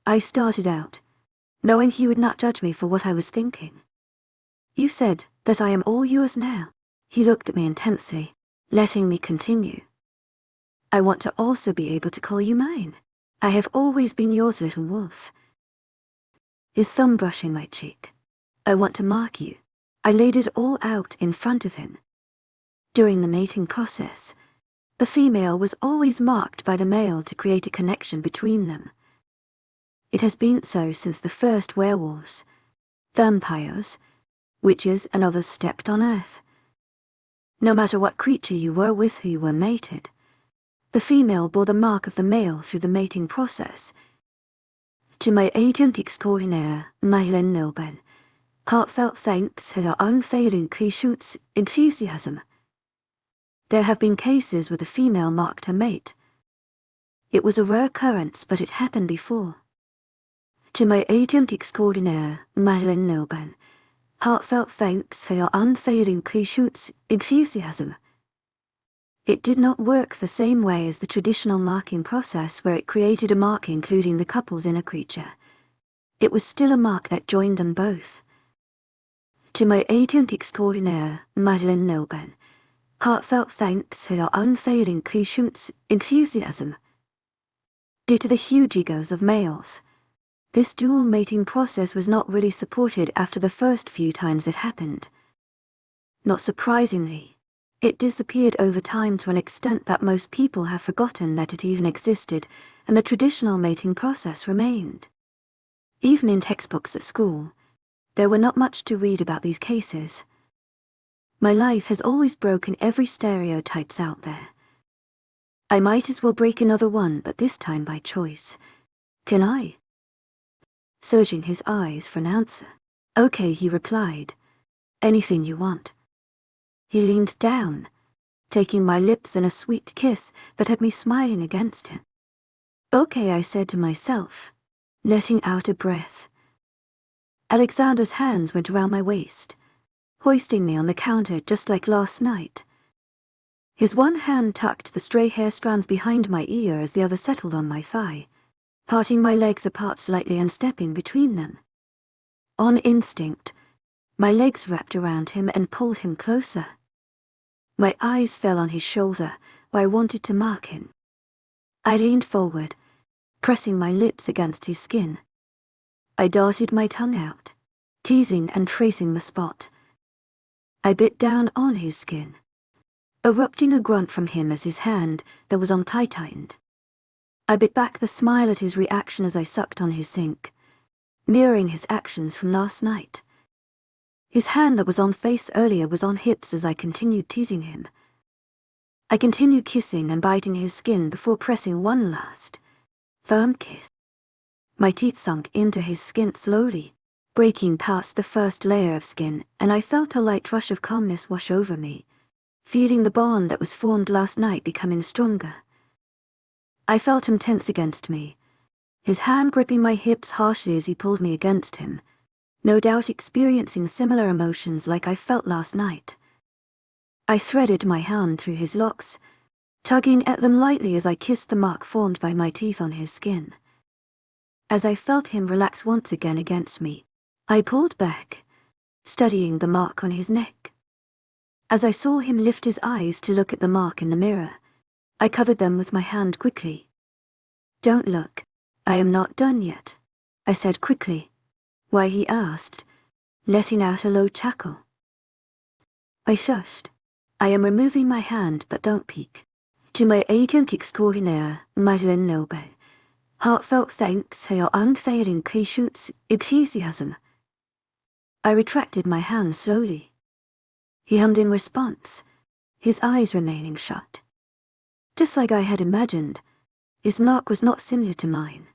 I started out, knowing he would not judge me for what I was thinking. "You said that I am all yours now." He looked at me intensely, letting me continue. "I want to also be able to call you mine. I have always been yours, little wolf." His thumb brushing my cheek. "I want to mark you." I laid it all out in front of him. During the mating process, the female was always marked by the male to create a connection between them. It has been so since the first werewolves, vampires, witches and others stepped on earth. No matter what creature you were with who you were mated, the female bore the mark of the male through the mating process. To my agent extraordinaire, Madeleine Nilben, heartfelt thanks for your unfailing patience, enthusiasm. There have been cases where the female marked her mate. It was a rare occurrence, but it happened before. To my agent extraordinaire, Madeleine Noban, heartfelt thanks for your unfailing patience, enthusiasm. It did not work the same way as the traditional marking process where it created a mark including the couple's inner creature. It was still a mark that joined them both. To my agent extraordinaire, Madeleine Noban, heartfelt thanks for your unfailing patience, enthusiasm. Due to the huge egos of males, this dual mating process was not really supported after the first few times it happened. Not surprisingly, it disappeared over time to an extent that most people have forgotten that it even existed, and the traditional mating process remained. Even in textbooks at school, there were not much to read about these cases. My life has always broken every stereotypes out there. I might as well break another one, but this time by choice. Can I? Searching his eyes for an answer. Okay, he replied. Anything you want. He leaned down, taking my lips in a sweet kiss that had me smiling against him. Okay, I said to myself, letting out a breath. Alexander's hands went around my waist, hoisting me on the counter just like last night. His one hand tucked the stray hair strands behind my ear as the other settled on my thigh, parting my legs apart slightly and stepping between them. On instinct, my legs wrapped around him and pulled him closer. My eyes fell on his shoulder, where I wanted to mark him. I leaned forward, pressing my lips against his skin. I darted my tongue out, teasing and tracing the spot. I bit down on his skin, erupting a grunt from him as his hand that was on tightened. I bit back the smile at his reaction as I sucked on his sink, mirroring his actions from last night. His hand that was on face earlier was on hips as I continued teasing him. I continued kissing and biting his skin before pressing one last, firm kiss. My teeth sunk into his skin slowly, breaking past the first layer of skin, and I felt a light rush of calmness wash over me, feeling the bond that was formed last night becoming stronger. I felt him tense against me, his hand gripping my hips harshly as he pulled me against him, no doubt experiencing similar emotions like I felt last night. I threaded my hand through his locks, tugging at them lightly as I kissed the mark formed by my teeth on his skin. As I felt him relax once again against me, I pulled back, studying the mark on his neck. As I saw him lift his eyes to look at the mark in the mirror, I covered them with my hand quickly. Don't look, I am not done yet, I said quickly. Why, he asked, letting out a low chuckle. I shushed. I am removing my hand, but don't peek. To my agent extraordinaire, Madeleine Noban, heartfelt thanks for your unfailing patience, enthusiasm. I retracted my hand slowly. He hummed in response, his eyes remaining shut. Just like I had imagined, his mark was not similar to mine.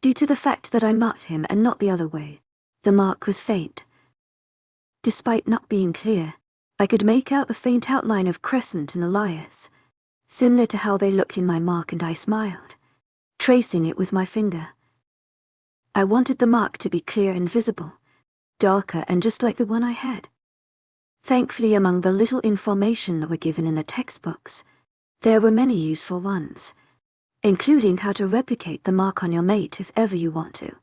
Due to the fact that I marked him and not the other way, the mark was faint. Despite not being clear, I could make out the faint outline of crescent and Analise, similar to how they looked in my mark, and I smiled, tracing it with my finger. I wanted the mark to be clear and visible, darker and just like the one I had. Thankfully, among the little information that were given in the textbooks, there were many useful ones, including how to replicate the mark on your mate if ever you want to.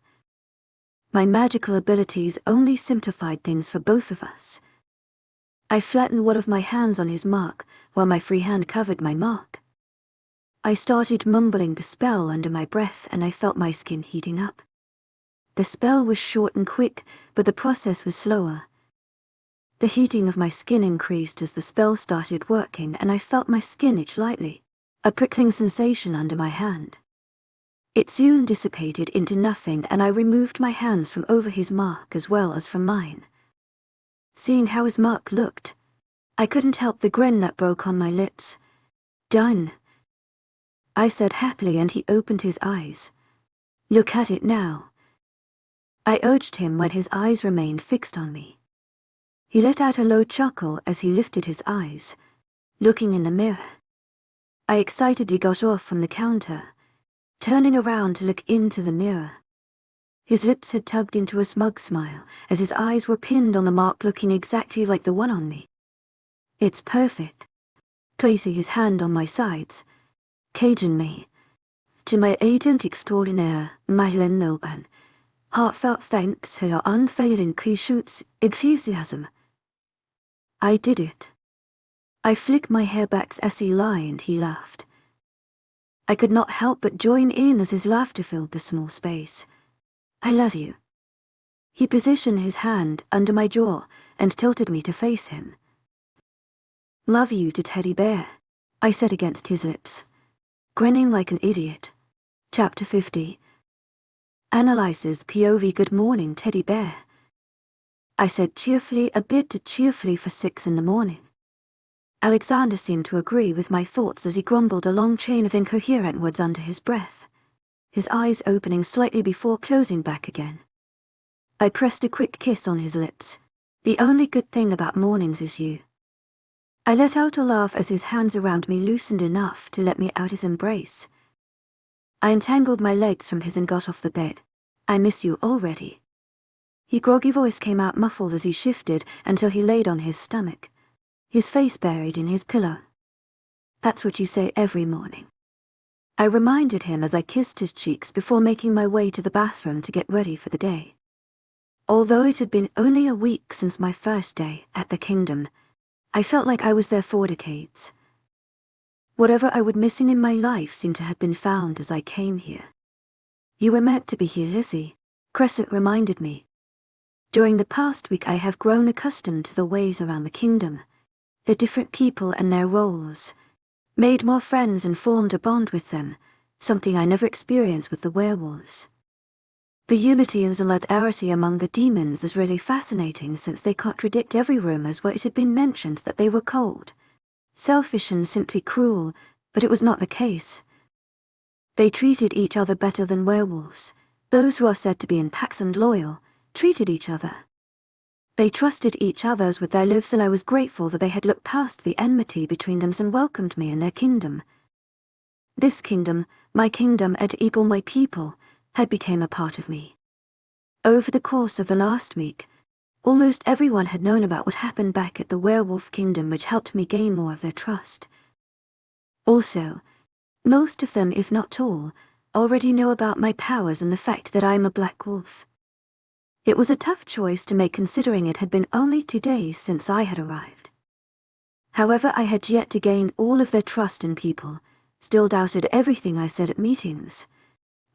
My magical abilities only simplified things for both of us. I flattened one of my hands on his mark while my free hand covered my mark. I started mumbling the spell under my breath and I felt my skin heating up. The spell was short and quick, but the process was slower. The heating of my skin increased as the spell started working and I felt my skin itch lightly, a prickling sensation under my hand. It soon dissipated into nothing and I removed my hands from over his mark as well as from mine. Seeing how his mark looked, I couldn't help the grin that broke on my lips. Done, I said happily, and he opened his eyes. Look at it now, I urged him when his eyes remained fixed on me. He let out a low chuckle as he lifted his eyes, looking in the mirror. I excitedly got off from the counter, turning around to look into the mirror. His lips had tugged into a smug smile as his eyes were pinned on the mark looking exactly like the one on me. It's perfect. Placing his hand on my sides, Cajun me. To my agent extraordinaire, Madeleine Nolban, heartfelt thanks for your unfailing patience, enthusiasm. I did it. I flicked my hair back as he lied and he laughed. I could not help but join in as his laughter filled the small space. I love you. He positioned his hand under my jaw and tilted me to face him. Love you to Teddy Bear, I said against his lips, grinning like an idiot. Chapter 50. Analyses POV. Good morning, Teddy Bear, I said cheerfully, a bit too cheerfully for 6 in the morning. Alexander seemed to agree with my thoughts as he grumbled a long chain of incoherent words under his breath, his eyes opening slightly before closing back again. I pressed a quick kiss on his lips. The only good thing about mornings is you. I let out a laugh as his hands around me loosened enough to let me out his embrace. I untangled my legs from his and got off the bed. I miss you already. His groggy voice came out muffled as he shifted until he laid on his stomach, his face buried in his pillow. That's what you say every morning. I reminded him as I kissed his cheeks before making my way to the bathroom to get ready for the day. Although it had been only a week since my first day at the kingdom, I felt like I was there for decades. Whatever I was missing in my life seemed to have been found as I came here. You were meant to be here, Lizzie, Crescent reminded me. During the past week I have grown accustomed to the ways around the kingdom, the different people and their roles, made more friends and formed a bond with them, something I never experienced with the werewolves. The unity and solidarity among the demons is really fascinating since they contradict every rumors where it had been mentioned that they were cold, selfish and simply cruel, but it was not the case. They treated each other better than werewolves. Those who are said to be in packs and loyal treated each other. They trusted each other with their lives, and I was grateful that they had looked past the enmity between them and welcomed me in their kingdom. This kingdom, my kingdom and equal my people, had become a part of me. Over the course of the last week, almost everyone had known about what happened back at the werewolf kingdom, which helped me gain more of their trust. Also, most of them, if not all, already know about my powers and the fact that I am a black wolf. It was a tough choice to make considering it had been only 2 days since I had arrived. However, I had yet to gain all of their trust in people, still doubted everything I said at meetings,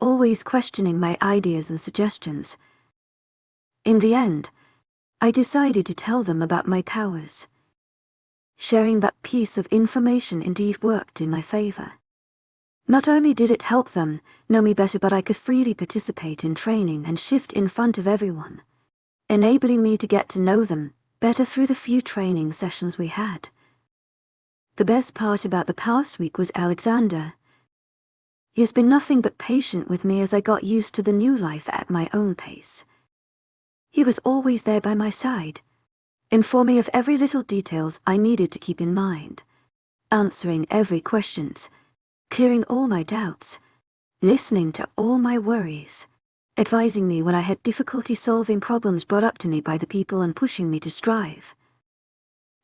always questioning my ideas and suggestions. In the end, I decided to tell them about my powers. Sharing that piece of information indeed worked in my favor. Not only did it help them know me better, but I could freely participate in training and shift in front of everyone, enabling me to get to know them better through the few training sessions we had. The best part about the past week was Alexander. He has been nothing but patient with me as I got used to the new life at my own pace. He was always there by my side, informing me of every little details I needed to keep in mind, answering every questions, clearing all my doubts, listening to all my worries, advising me when I had difficulty solving problems brought up to me by the people and pushing me to strive.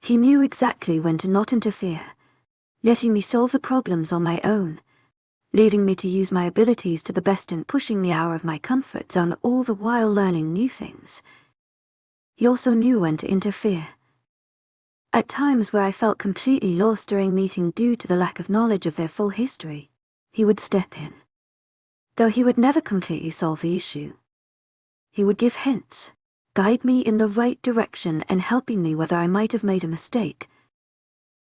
He knew exactly when to not interfere, letting me solve the problems on my own, leading me to use my abilities to the best and pushing me out of my comfort zone, all the while learning new things. He also knew when to interfere. At times where I felt completely lost during meeting due to the lack of knowledge of their full history, he would step in. Though he would never completely solve the issue. He would give hints, guide me in the right direction and helping me whether I might have made a mistake.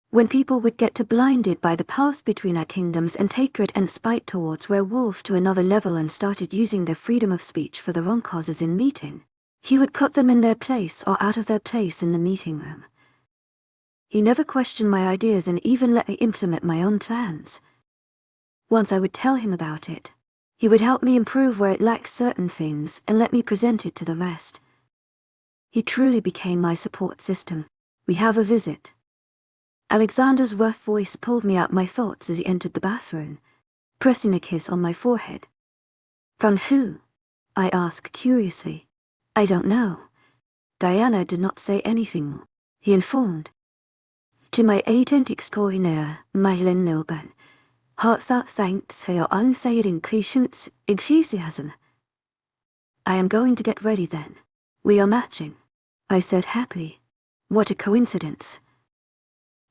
When people would get too blinded by the past between our kingdoms and take it and spite towards werewolf to another level and started using their freedom of speech for the wrong causes in meeting, he would put them in their place or out of their place in the meeting room. He never questioned my ideas and even let me implement my own plans. Once I would tell him about it, he would help me improve where it lacked certain things and let me present it to the rest. He truly became my support system. We have a visit. Alexander's rough voice pulled me out my thoughts as he entered the bathroom, pressing a kiss on my forehead. From who? I asked curiously. I don't know. Diana did not say anything more, he informed. To my agent extraordinaire, Madeleine Nobel, heartfelt thanks for your unfailing patience, enthusiasm. I am going to get ready then. We are matching, I said happily. What a coincidence,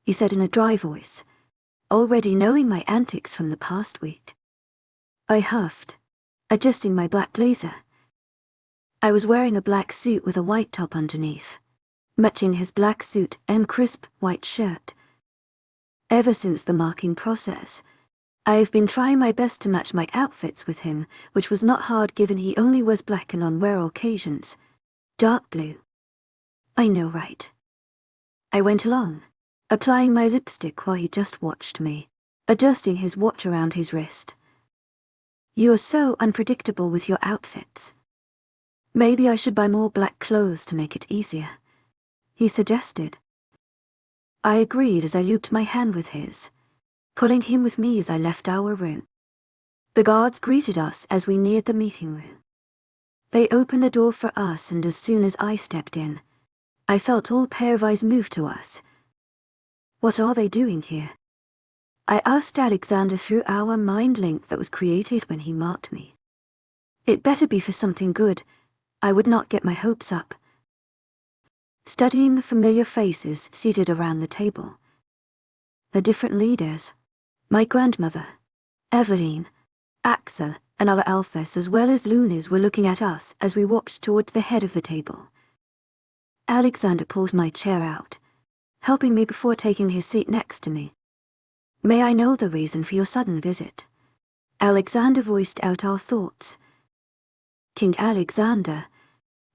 he said in a dry voice, already knowing my antics from the past week. I huffed, adjusting my black blazer. I was wearing a black suit with a white top underneath, matching his black suit and crisp white shirt. Ever since the marking process, I have been trying my best to match my outfits with him, which was not hard given he only wears black and on rare occasions, dark blue. I know, right? I went along, applying my lipstick while he just watched me, adjusting his watch around his wrist. You are so unpredictable with your outfits. Maybe I should buy more black clothes to make it easier, he suggested. I agreed as I looped my hand with his, pulling him with me as I left our room. The guards greeted us as we neared the meeting room. They opened the door for us, and as soon as I stepped in, I felt all pair of eyes move to us. What are they doing here? I asked Alexander through our mind link that was created when he marked me. It better be for something good. I would not get my hopes up. Studying the familiar faces seated around the table. The different leaders, my grandmother, Eveline, Axel, and other alphas as well as loonies were looking at us as we walked towards the head of the table. Alexander pulled my chair out, helping me before taking his seat next to me. May I know the reason for your sudden visit? Alexander voiced out our thoughts. King Alexander,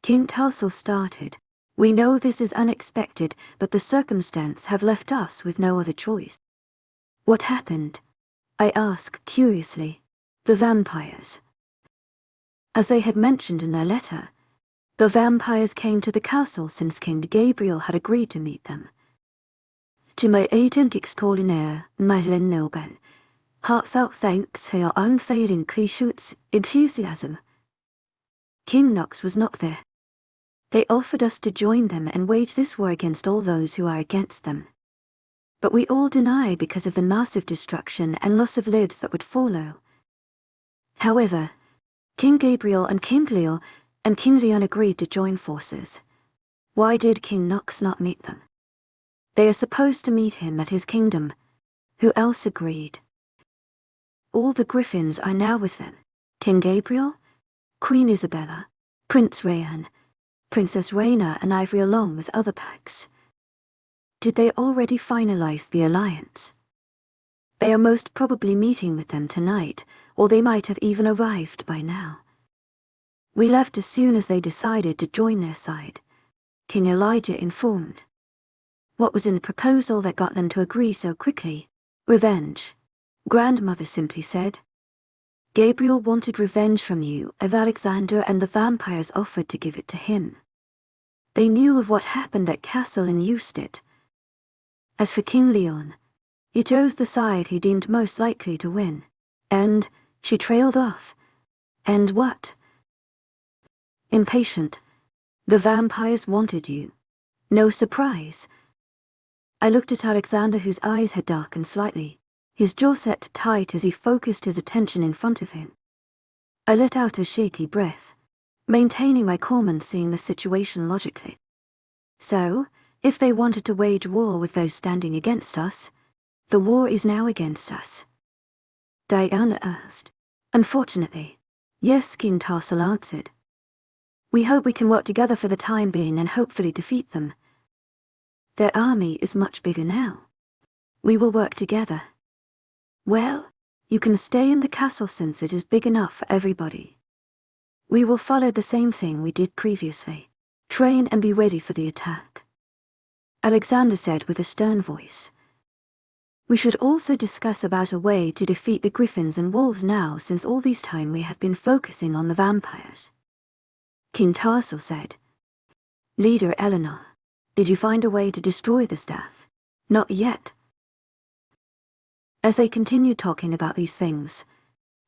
King Tarsal started. We know this is unexpected, but the circumstances have left us with no other choice. What happened? I asked curiously. The vampires. As they had mentioned in their letter, the vampires came to the castle since King Gabriel had agreed to meet them. To my agent extraordinaire, Madeleine Nobel, heartfelt thanks for your unfailing patience, enthusiasm. King Nox was not there. They offered us to join them and wage this war against all those who are against them. But we all denied because of the massive destruction and loss of lives that would follow. However, King Gabriel and King Leon agreed to join forces. Why did King Nox not meet them? They are supposed to meet him at his kingdom. Who else agreed? All the griffins are now with them. King Gabriel, Queen Isabella, Prince Rayan, Princess Raina and Ivory along with other packs. Did they already finalize the alliance? They are most probably meeting with them tonight, or they might have even arrived by now. We left as soon as they decided to join their side, King Elijah informed. What was in the proposal that got them to agree so quickly? Revenge, Grandmother simply said. Gabriel wanted revenge from you if Alexander and the vampires offered to give it to him. They knew of what happened at Castle and used it. As for King Leon, he chose the side he deemed most likely to win. And she trailed off. And what? Impatient. The vampires wanted you. No surprise. I looked at Alexander, whose eyes had darkened slightly, his jaw set tight as he focused his attention in front of him. I let out a shaky breath, maintaining my calm and seeing the situation logically. So, if they wanted to wage war with those standing against us, the war is now against us. Diana asked. Unfortunately, yes, King Tarsal answered. We hope we can work together for the time being and hopefully defeat them. Their army is much bigger now. We will work together. Well, you can stay in the castle since it is big enough for everybody. We will follow the same thing we did previously. Train and be ready for the attack. Alexander said with a stern voice. We should also discuss about a way to defeat the griffins and wolves now, since all this time we have been focusing on the vampires. King Tarsal said. Leader Eleanor, did you find a way to destroy the staff? Not yet. As they continued talking about these things,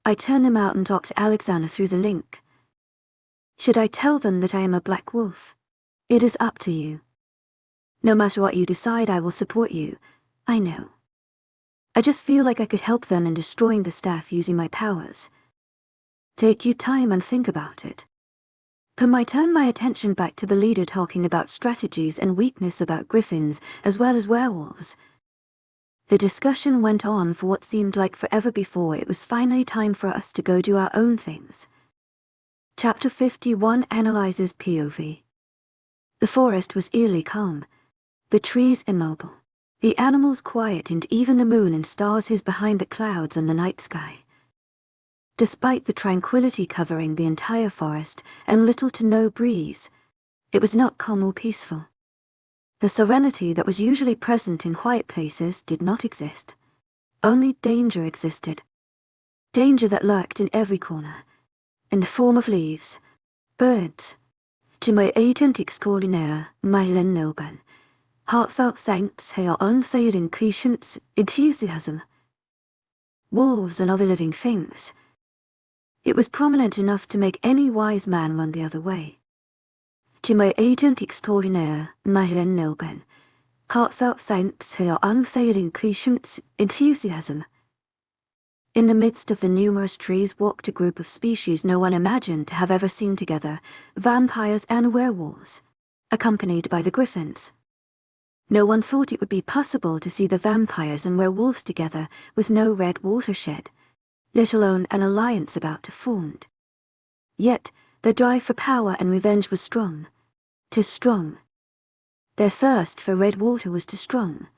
I turned them out and talked to Alexander through the link. Should I tell them that I am a black wolf? It is up to you. No matter what you decide, I will support you. I know. I just feel like I could help them in destroying the staff using my powers. Take your time and think about it. I turn my attention back to the leader talking about strategies and weakness about griffins as well as werewolves. The discussion went on for what seemed like forever before it was finally time for us to go do our own things. Chapter 51 Analyses POV. The forest was eerily calm, the trees immobile, the animals quiet, and even the moon and stars hid behind the clouds and the night sky. Despite the tranquility covering the entire forest and little to no breeze, it was not calm or peaceful. The serenity that was usually present in quiet places did not exist. Only danger existed. Danger that lurked in every corner, in the form of leaves, birds. To my agent extraordinaire, Mylen Nobel, heartfelt thanks for your unfailing patience, enthusiasm. Wolves and other living things. It was prominent enough to make any wise man run the other way. To my agent extraordinaire, Mylen Nobel, heartfelt thanks for your unfailing patience, enthusiasm. In the midst of the numerous trees walked a group of species no one imagined to have ever seen together, vampires and werewolves, accompanied by the griffins. No one thought it would be possible to see the vampires and werewolves together with no red watershed, let alone an alliance about to form. Yet, their drive for power and revenge was strong. Too strong. Their thirst for red water was too strong,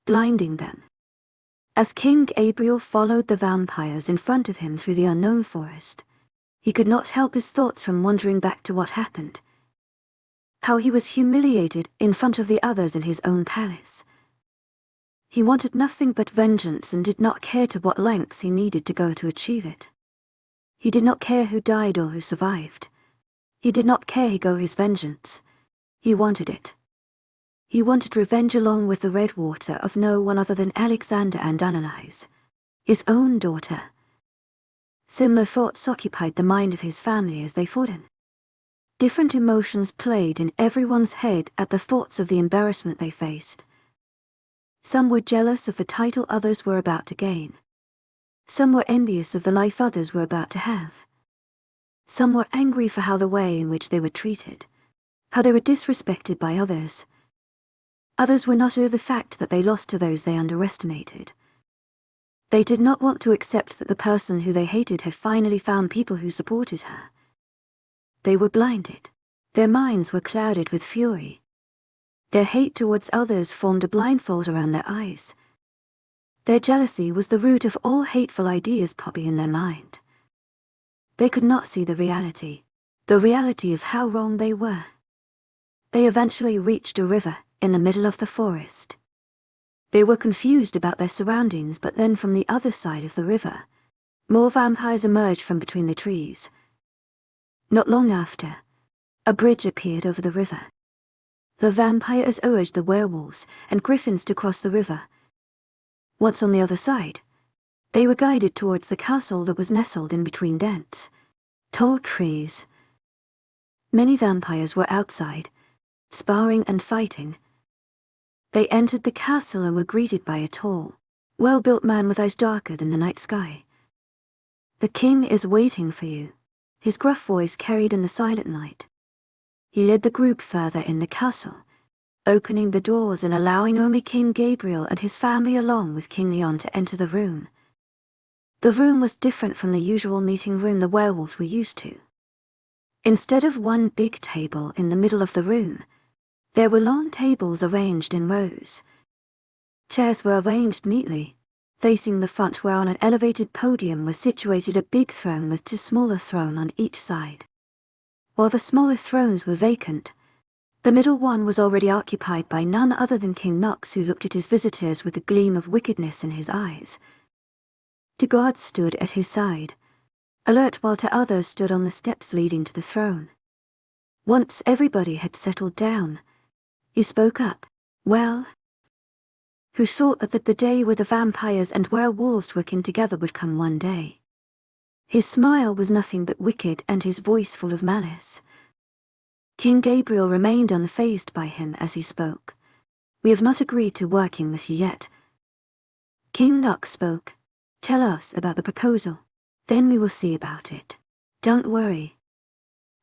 blinding them. As King Gabriel followed the vampires in front of him through the unknown forest, he could not help his thoughts from wandering back to what happened. How he was humiliated in front of the others in his own palace. He wanted nothing but vengeance and did not care to what lengths he needed to go to achieve it. He did not care who died or who survived. He did not care who got his vengeance. He wanted it. He wanted revenge along with the red water of no one other than Alexander and Analise, his own daughter. Similar thoughts occupied the mind of his family as they fought him. Different emotions played in everyone's head at the thoughts of the embarrassment they faced. Some were jealous of the title others were about to gain. Some were envious of the life others were about to have. Some were angry for the way in which they were treated, how they were disrespected by others. Others were not over the fact that they lost to those they underestimated. They did not want to accept that the person who they hated had finally found people who supported her. They were blinded. Their minds were clouded with fury. Their hate towards others formed a blindfold around their eyes. Their jealousy was the root of all hateful ideas popping in their mind. They could not see the reality of how wrong they were. They eventually reached a river in the middle of the forest. They were confused about their surroundings, but then from the other side of the river, more vampires emerged from between the trees. Not long after, a bridge appeared over the river. The vampires urged the werewolves and griffins to cross the river. Once on the other side, they were guided towards the castle that was nestled in between dense, tall trees. Many vampires were outside, sparring and fighting. They entered the castle and were greeted by a tall, well-built man with eyes darker than the night sky. "The king is waiting for you," his gruff voice carried in the silent night. He led the group further in the castle, opening the doors and allowing only King Gabriel and his family along with King Leon to enter the room. The room was different from the usual meeting room the werewolves were used to. Instead of one big table in the middle of the room, there were long tables arranged in rows. Chairs were arranged neatly, facing the front, where on an elevated podium was situated a big throne with two smaller thrones on each side. While the smaller thrones were vacant, the middle one was already occupied by none other than King Nox, who looked at his visitors with a gleam of wickedness in his eyes. Two guards stood at his side, alert, while two others stood on the steps leading to the throne. Once everybody had settled down, he spoke up. "Well, who thought that the day where the vampires and werewolves working together would come one day. His smile was nothing but wicked and his voice full of malice. King Gabriel remained unfazed by him as he spoke. "We have not agreed to working with you yet." King Nox spoke. "Tell us about the proposal. Then we will see about it. Don't worry.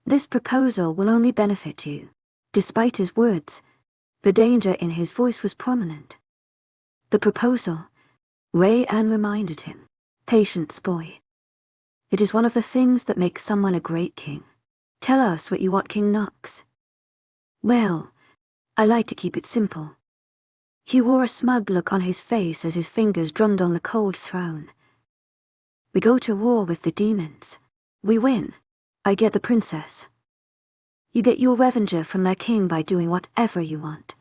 This proposal will only benefit you." Despite his words, the danger in his voice was prominent. "The proposal," Anne reminded him. "Patience, boy. It is one of the things that make someone a great king. Tell us what you want, King Nox." "Well, I like to keep it simple." He wore a smug look on his face as his fingers drummed on the cold throne. "We go to war with the demons. We win. I get the princess. You get your revenger from their king by doing whatever you want.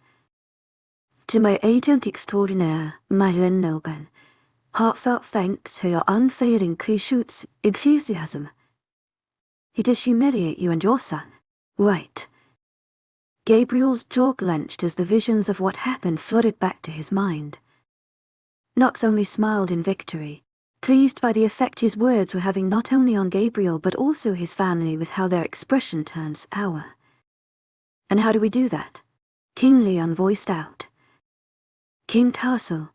To my agent extraordinaire, Madeleine Nobel, heartfelt thanks for your unfailing patience, enthusiasm. He does humiliate you and your son, right?" Gabriel's jaw clenched as the visions of what happened flooded back to his mind. Nox only smiled in victory, pleased by the effect his words were having not only on Gabriel but also his family with how their expression turns sour. "And how do we do that?" King Leon voiced out. "King Tarsel,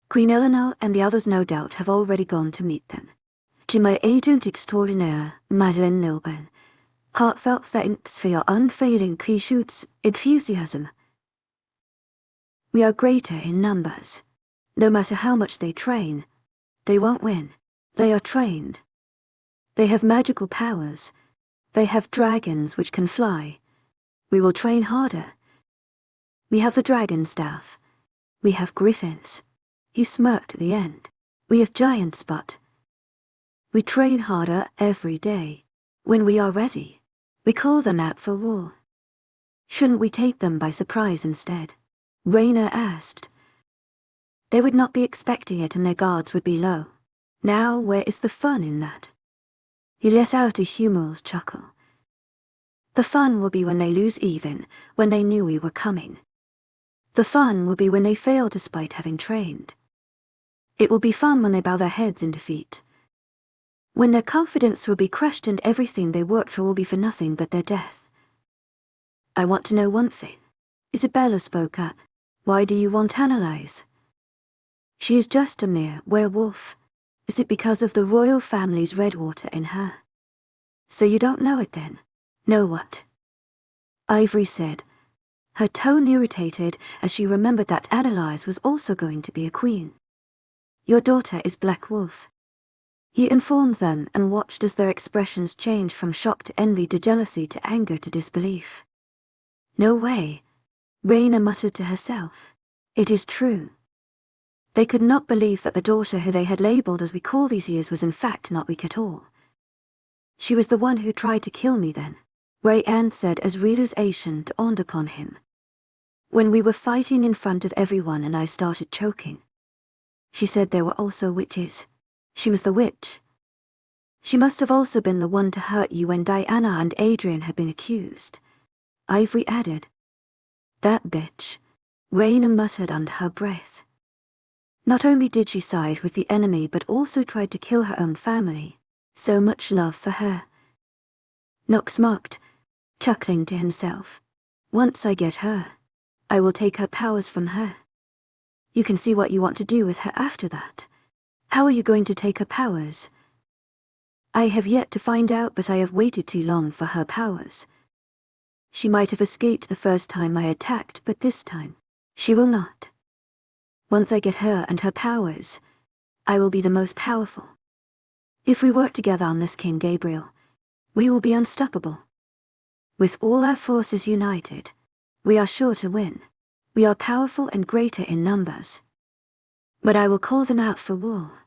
Queen Eleanor and the others no doubt have already gone to meet them. To my agent extraordinaire, Madeleine Nobel, heartfelt thanks for your unfailing patience, enthusiasm. We are greater in numbers. No matter how much they train, they won't win. They are trained. They have magical powers. They have dragons which can fly. We will train harder. We have the dragon staff. We have griffins." He smirked at the end. "We have giants, but we train harder every day. When we are ready, we call them out for war. Shouldn't we take them by surprise instead?" Raina asked. "They would not be expecting it and their guards would be low. Now, where is the fun in that?" He let out a humorous chuckle. "The fun will be when they lose even, when they knew we were coming. The fun will be when they fail despite having trained. It will be fun when they bow their heads in defeat. When their confidence will be crushed and everything they worked for will be for nothing but their death. I want to know one thing." Isabella spoke up. "Why do you want Analise?" "She is just a mere werewolf. Is it because of the royal family's red water in her?" "So you don't know it then?" "Know what?" Ivory said, her tone irritated as she remembered that Analise was also going to be a queen. "Your daughter is Black Wolf." He informed them and watched as their expressions changed from shock to envy to jealousy to anger to disbelief. "No way," Raina muttered to herself. "It is true." They could not believe that the daughter who they had labelled as weak all these years was in fact not weak at all. "She was the one who tried to kill me then," Anne said as realization dawned upon him. "When we were fighting in front of everyone and I started choking. She said there were also witches. She was the witch. She must have also been the one to hurt you when Diana and Adrian had been accused." Ivory added. "That bitch," Raina muttered under her breath. Not only did she side with the enemy but also tried to kill her own family. So much love for her. Nox mocked, chuckling to himself. "Once I get her, I will take her powers from her. You can see what you want to do with her after that. How are you going to take her powers?" "I have yet to find out, but I have waited too long for her powers. She might have escaped the first time I attacked, but this time, she will not. Once I get her and her powers, I will be the most powerful. If we work together on this, King Gabriel, we will be unstoppable. With all our forces united, we are sure to win. We are powerful and greater in numbers. But I will call them out for war.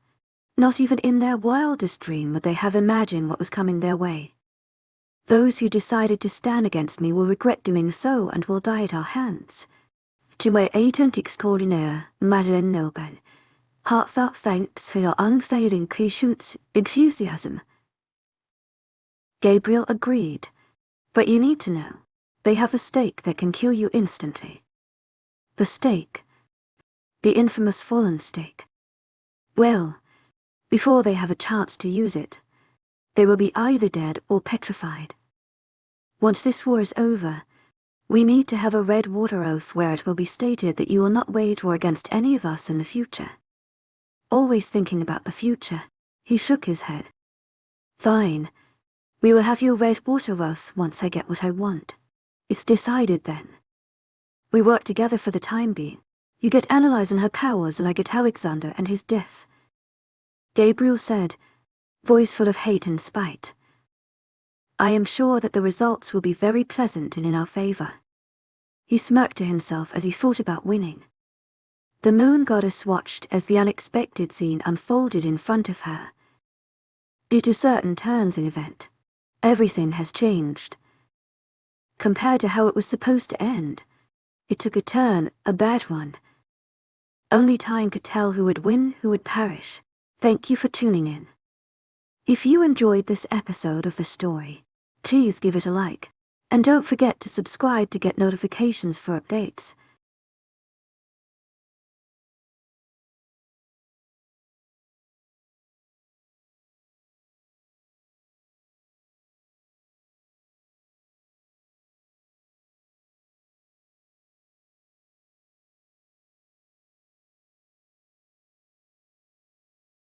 Not even in their wildest dream would they have imagined what was coming their way. Those who decided to stand against me will regret doing so and will die at our hands. To my agent extraordinaire, Madeleine Nobel, heartfelt thanks for your unfailing patience, enthusiasm." Gabriel agreed. "But you need to know, they have a stake that can kill you instantly." "The stake?" the infamous fallen stake. Well, before they have a chance to use it, they will be either dead or petrified. Once this war is over, we need to have a red water oath where it will be stated that you will not wage war against any of us in the future. Always thinking about the future, he shook his head. Fine. We will have your red water oath once I get what I want. It's decided then. We work together for the time being. You get Analise and her powers and I get Alexander and his death. Gabriel said, voice full of hate and spite. I am sure that the results will be very pleasant and in our favor. He smirked to himself as he thought about winning. The moon goddess watched as the unexpected scene unfolded in front of her. Due to certain turns in event, everything has changed. Compared to how it was supposed to end, it took a turn, a bad one. Only time could tell who would win, who would perish. Thank you for tuning in. If you enjoyed this episode of the story, please give it a like. And don't forget to subscribe to get notifications for updates.